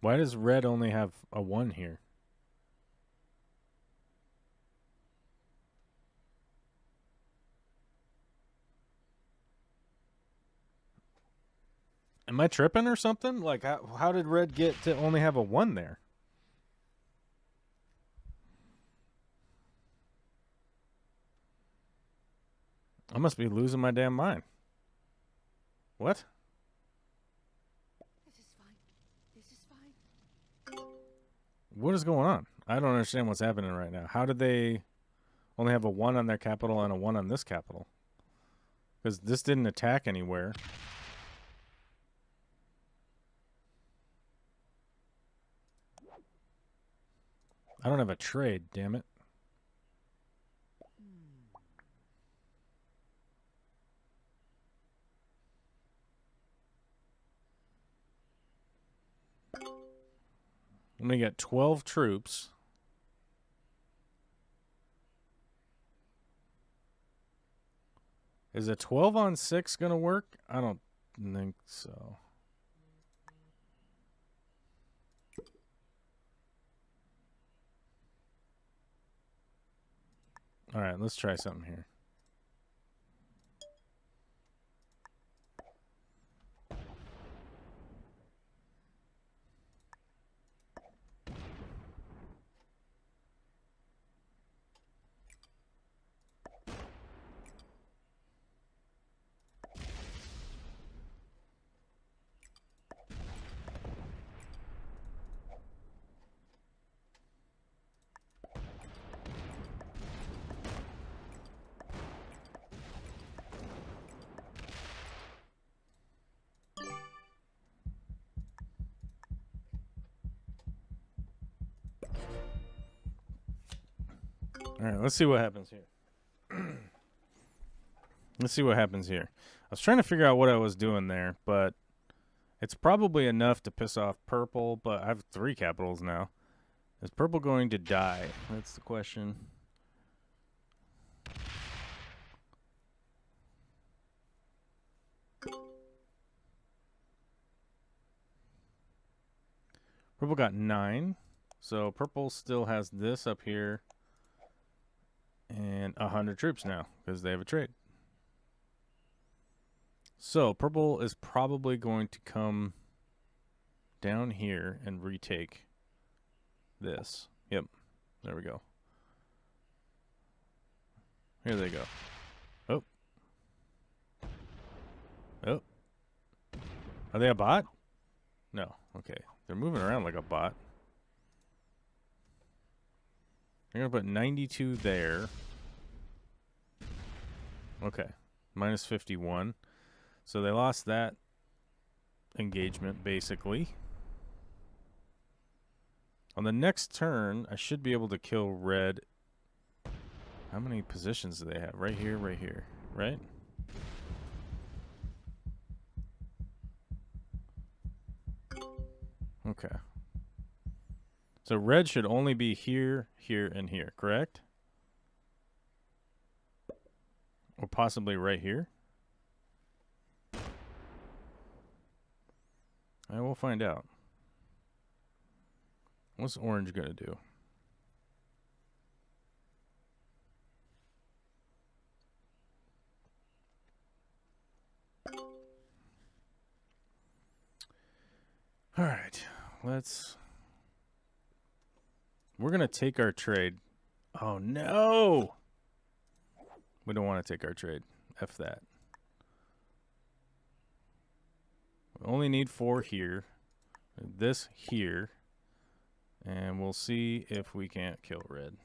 Why does red only have a 1 here? Am I tripping or something? Like, how did red get to only have a 1 there? I must be losing my damn mind. What? This is fine. This is fine. What is going on? I don't understand what's happening right now. How did they only have a 1 on their capital and a 1 on this capital? Because this didn't attack anywhere. I don't have a trade, damn it. I'm going to get 12 troops. Is a 12 on 6 going to work? I don't think so. All right, let's try something here. All right, let's see what happens here. Let's see what happens here. I was trying to figure out what I was doing there, but it's probably enough to piss off purple, but I have 3 capitals now. Is purple going to die? That's the question. Purple got 9, so purple still has this up here. And 100 troops now, because they have a trade. So, purple is probably going to come down here and retake this. Yep, there we go. Here they go. Oh. Oh. Are they a bot? No, okay. They're moving around like a bot. They're going to put 92 there. Okay. Minus 51. So they lost that engagement, basically. On the next turn, I should be able to kill red. How many positions do they have? Right here, right? Okay. So red should only be here, here, and here, correct? Or possibly right here? I will find out. What's orange going to do? All right, we're going to take our trade. Oh, no! We don't want to take our trade. F that. We only need 4 here. This here. And we'll see if we can't kill red.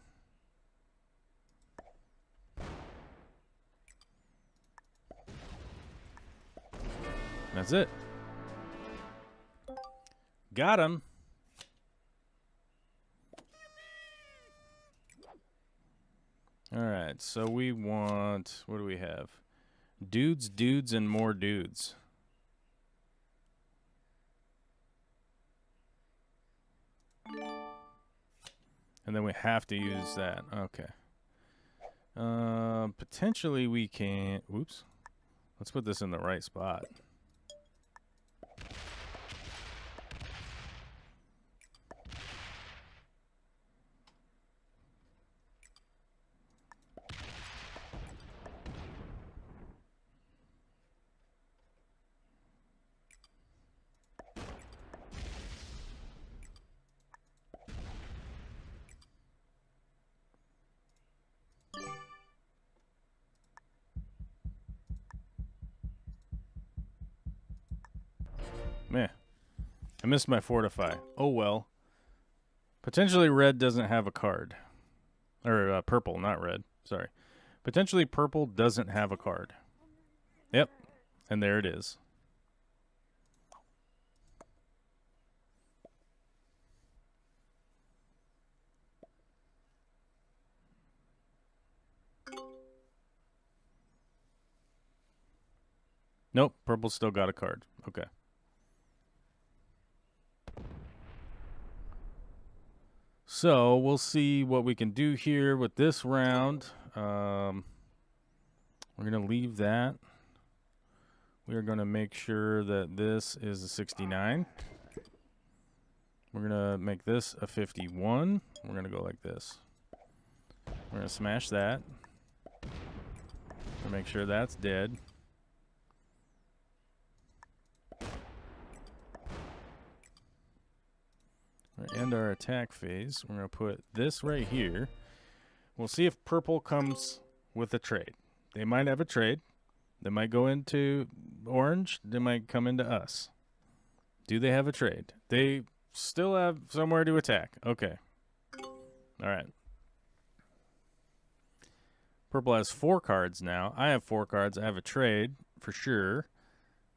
That's it. Got him. All right, so we want, what do we have? Dudes, dudes, and more dudes. And then we have to use that. Okay. Potentially we can, whoops. Let's put this in the right spot. Meh. I missed my fortify. Oh well. Potentially red doesn't have a card. Or purple, not red. Sorry. Potentially purple doesn't have a card. Yep. And there it is. Nope, purple still got a card. Okay. So we'll see what we can do here with this round. We're going to leave that. We are going to make sure that this is a 69. We're going to make this a 51. We're going to go like this. We're going to smash that. And make sure that's dead. We're going to end our attack phase. We're going to put this right here. We'll see if purple comes with a trade. They might have a trade. They might go into orange. They might come into us. Do they have a trade? They still have somewhere to attack. Okay. All right. Purple has 4 cards now. I have 4 cards. I have a trade for sure.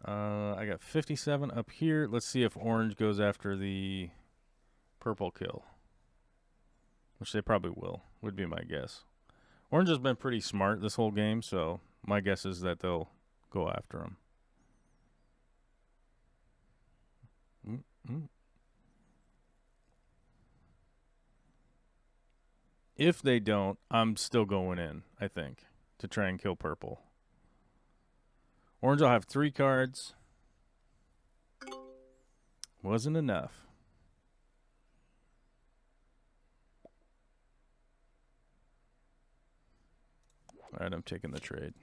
I got 57 up here. Let's see if orange goes after the purple kill. Which they probably will, would be my guess. Orange has been pretty smart this whole game, so my guess is that they'll go after him. If they don't, I'm still going in, I think, to try and kill purple. Orange will have 3 cards. Wasn't enough. All right, I'm taking the trade.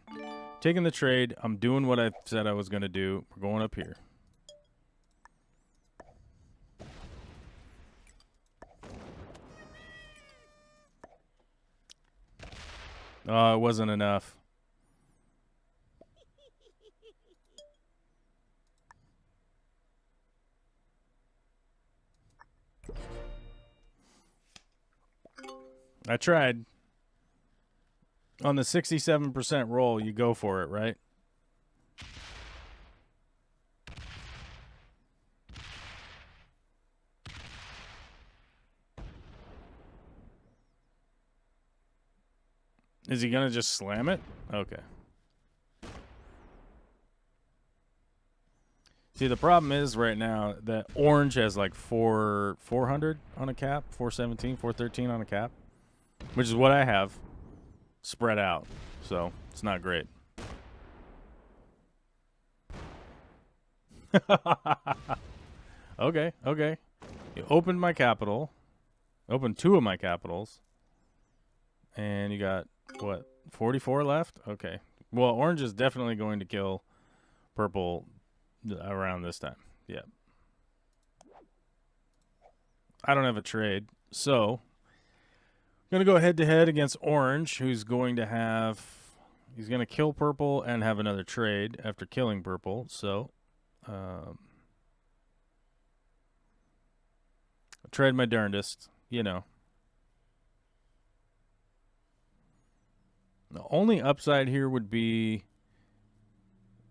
Taking the trade. I'm doing what I said I was going to do. We're going up here. Oh, it wasn't enough. I tried. On the 67% roll, you go for it, right? Is he going to just slam it? Okay. See, the problem is right now that orange has like 400 on a cap, 417, 413 on a cap, which is what I have spread out. So it's not great. Okay. You opened my capital. Opened 2 of my capitals. And you got, what, 44 left? Okay. Well, orange is definitely going to kill purple around this time. Yeah. I don't have a trade. So, I'm going to go head-to-head against orange, who's going to have... He's going to kill purple and have another trade after killing purple. So, I tried my darndest, you know. The only upside here would be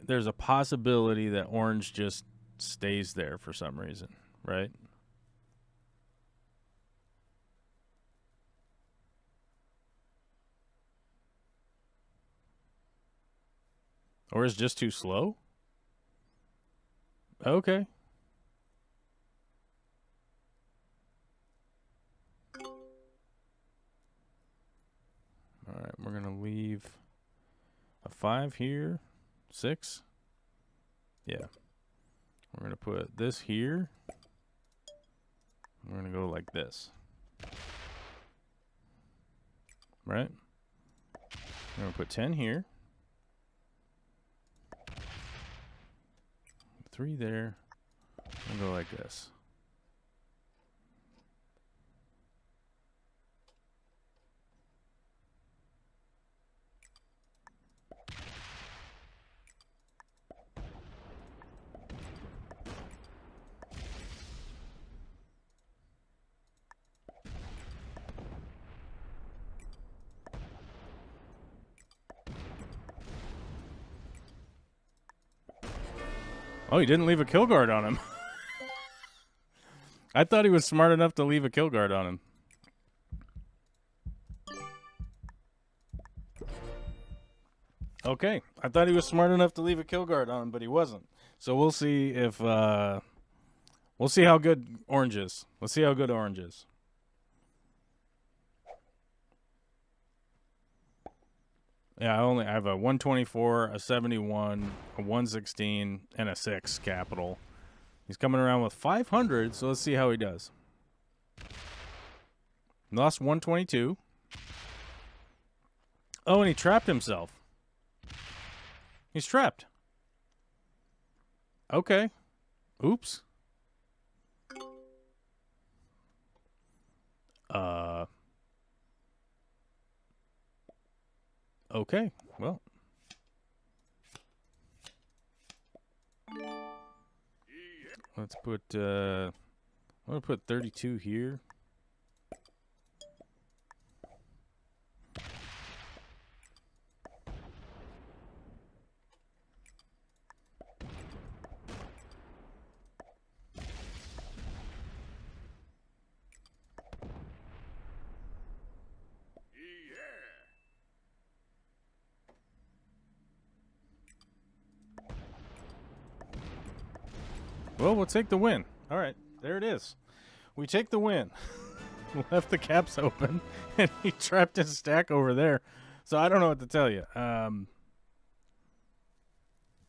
there's a possibility that orange just stays there for some reason, right? Or is just too slow? Okay. All right, we're going to leave a 5 here. 6. Yeah. We're going to put this here. We're going to go like this. Right? We're going to put 10 here. 3 there. And go like this. Oh, he didn't leave a kill guard on him. I thought he was smart enough to leave a kill guard on him. Okay. I thought he was smart enough to leave a kill guard on, but he wasn't. So we'll see if we'll see how good Orange is. Let's see how good Orange is. Yeah, I have a 124, a 71, a 116, and a 6 capital. He's coming around with 500, so let's see how he does. Lost 122. Oh, and he trapped himself. He's trapped. Okay. Oops. Okay. Well. Let's put I'm gonna put 32 here. Well, we'll take the win. All right, there it is. We take the win. Left the caps open, and he trapped his stack over there. So I don't know what to tell you. I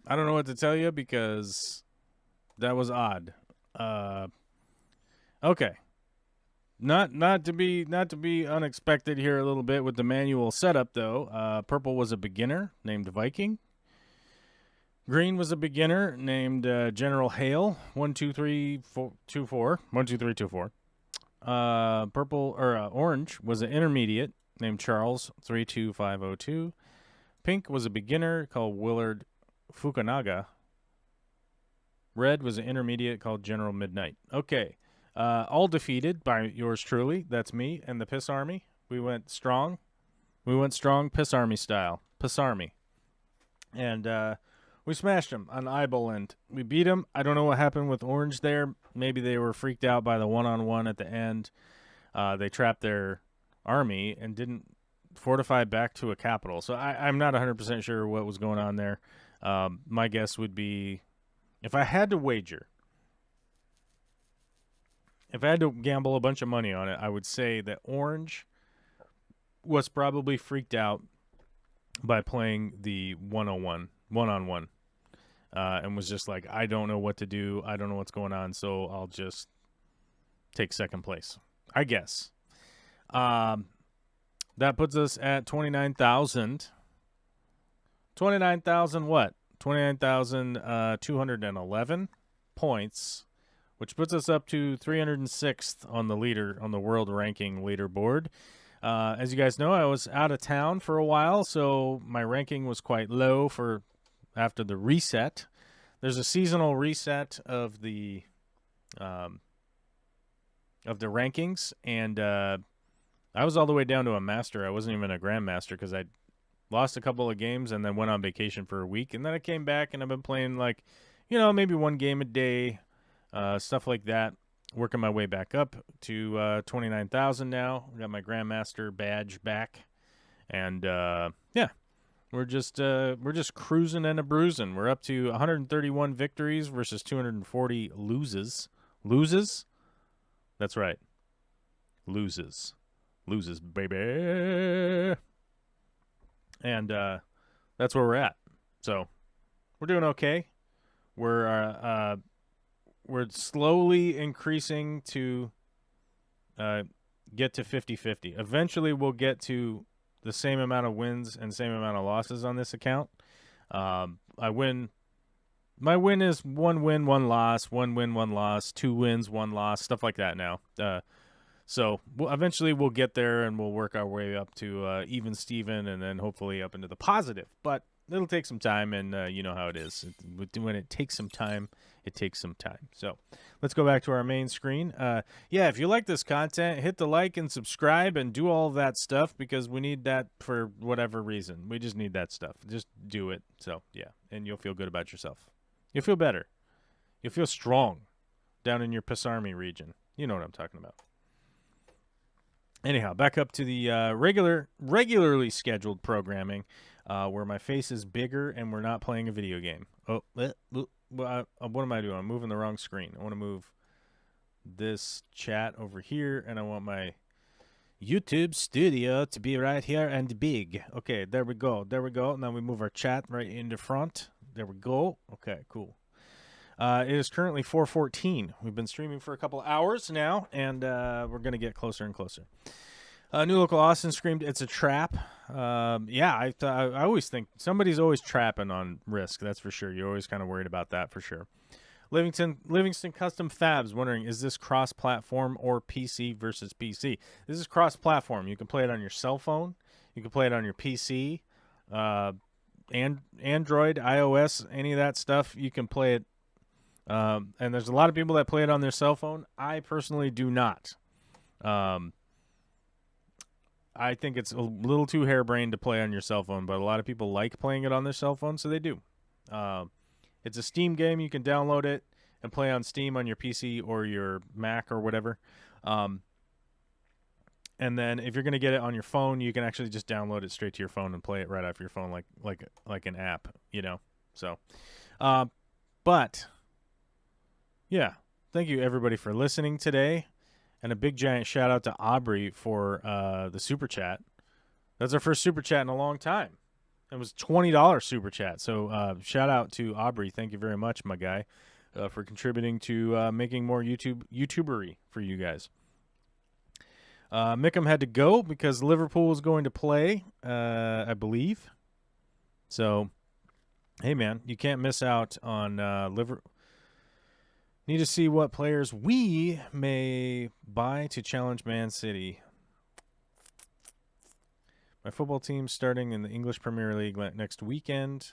don't know what to tell you because that was odd. Okay. Not to be unexpected here a little bit with the manual setup though. Purple was a beginner named Viking. Green was a beginner named General Hale, 12324. 12324. Purple or orange was an intermediate named Charles, 32502. Pink was a beginner called Willard Fukunaga. Red was an intermediate called General Midnight. Okay, all defeated by yours truly. That's me and the Piss Army. We went strong. Piss Army style. Piss Army. And we smashed them on eyeball end. We beat them. I don't know what happened with Orange there. Maybe they were freaked out by the one-on-one at the end. They trapped their army and didn't fortify back to a capital. So I'm not 100% sure what was going on there. My guess would be, if I had to wager, if I had to gamble a bunch of money on it, I would say that Orange was probably freaked out by playing the one-on-one. And was just like, I don't know what to do. I don't know what's going on, so I'll just take second place, I guess. That puts us at 29,000. 29,000 what? 29,211 points, which puts us up to 306th on the world ranking leaderboard. As you guys know, I was out of town for a while, so my ranking was quite low after the reset. There's a seasonal reset of the rankings, and I was all the way down to a master. I wasn't even a grandmaster because I lost a couple of games and then went on vacation for a week, and then I came back and I've been playing maybe one game a day, stuff like that. Working my way back up to 29,000 now. Got my grandmaster badge back, and yeah. We're just cruising and a bruising. We're up to 131 victories versus 240 loses. Loses? That's right. Loses, baby. And that's where we're at. So we're doing okay. We're slowly increasing to get to 50-50. Eventually, we'll get to the same amount of wins and same amount of losses on this account. My win is 1 win, 1 loss, 1 win, 1 loss, 2 wins, 1 loss, stuff like that now. So eventually we'll get there and we'll work our way up to even Steven and then hopefully up into the positive. But it'll take some time, and you know how it is. When it takes some time, it takes some time. So let's go back to our main screen. Yeah, if you like this content, hit the like and subscribe and do all of that stuff because we need that for whatever reason. We just need that stuff. Just do it. So, yeah, and you'll feel good about yourself. You'll feel better. You'll feel strong down in your Piss Army region. You know what I'm talking about. Anyhow, back up to the regularly scheduled programming. where my face is bigger and we're not playing a video game. What am I doing? I'm moving the wrong screen. I want to move this chat over here, and I want my YouTube studio to be right here and big. Okay, there we go. There we go. Now we move our chat right in the front. There we go. Okay, cool. It is currently 4:14. We've been streaming for a couple hours now, and we're going to get closer and closer. New Local Austin screamed, "It's a trap." Yeah, I always think somebody's always trapping on Risk. That's for sure. You're always kind of worried about that for sure. Livingston Custom Fabs wondering, is this cross-platform or PC versus PC? This is cross-platform. You can play it on your cell phone. You can play it on your PC, Android, iOS, any of that stuff. You can play it. And there's a lot of people that play it on their cell phone. I personally do not. I think it's a little too harebrained to play on your cell phone, but a lot of people like playing it on their cell phone, so they do. It's a Steam game. You can download it and play on Steam on your PC or your Mac or whatever. And then if you're going to get it on your phone, you can actually just download it straight to your phone and play it right off your phone like an app, you know. So, but yeah, thank you everybody for listening today. And a big giant shout out to Aubrey for the super chat. That's our first super chat in a long time. It was $20 super chat. So shout out to Aubrey. Thank you very much, my guy, for contributing to making more YouTubery for you guys. Mickham had to go because Liverpool was going to play, I believe. So, hey, man, you can't miss out on Liverpool. Need to see what players we may buy to challenge Man City. My football team starting in the English Premier League next weekend.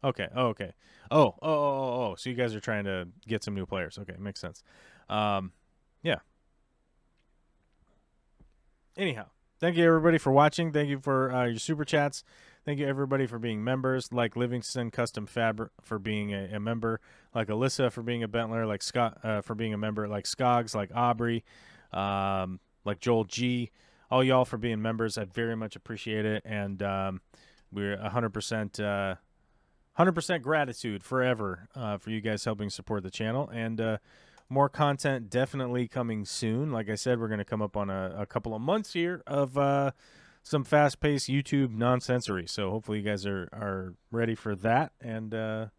Okay. Oh, okay. Oh. So you guys are trying to get some new players. Okay, makes sense. Yeah. Anyhow, thank you everybody for watching. Thank you for your super chats. Thank you everybody for being members, like Livingston Custom Fab for being a member, like Alyssa for being a Bentler, like Scott for being a member, like Skoggs, like Aubrey, like Joel G. All y'all for being members. I very much appreciate it, and we're 100% gratitude forever for you guys helping support the channel, and more content definitely coming soon. Like I said, we're going to come up on a couple of months here of some fast-paced YouTube nonsensory, so hopefully you guys are ready for that, and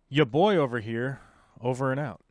your boy over here, over and out.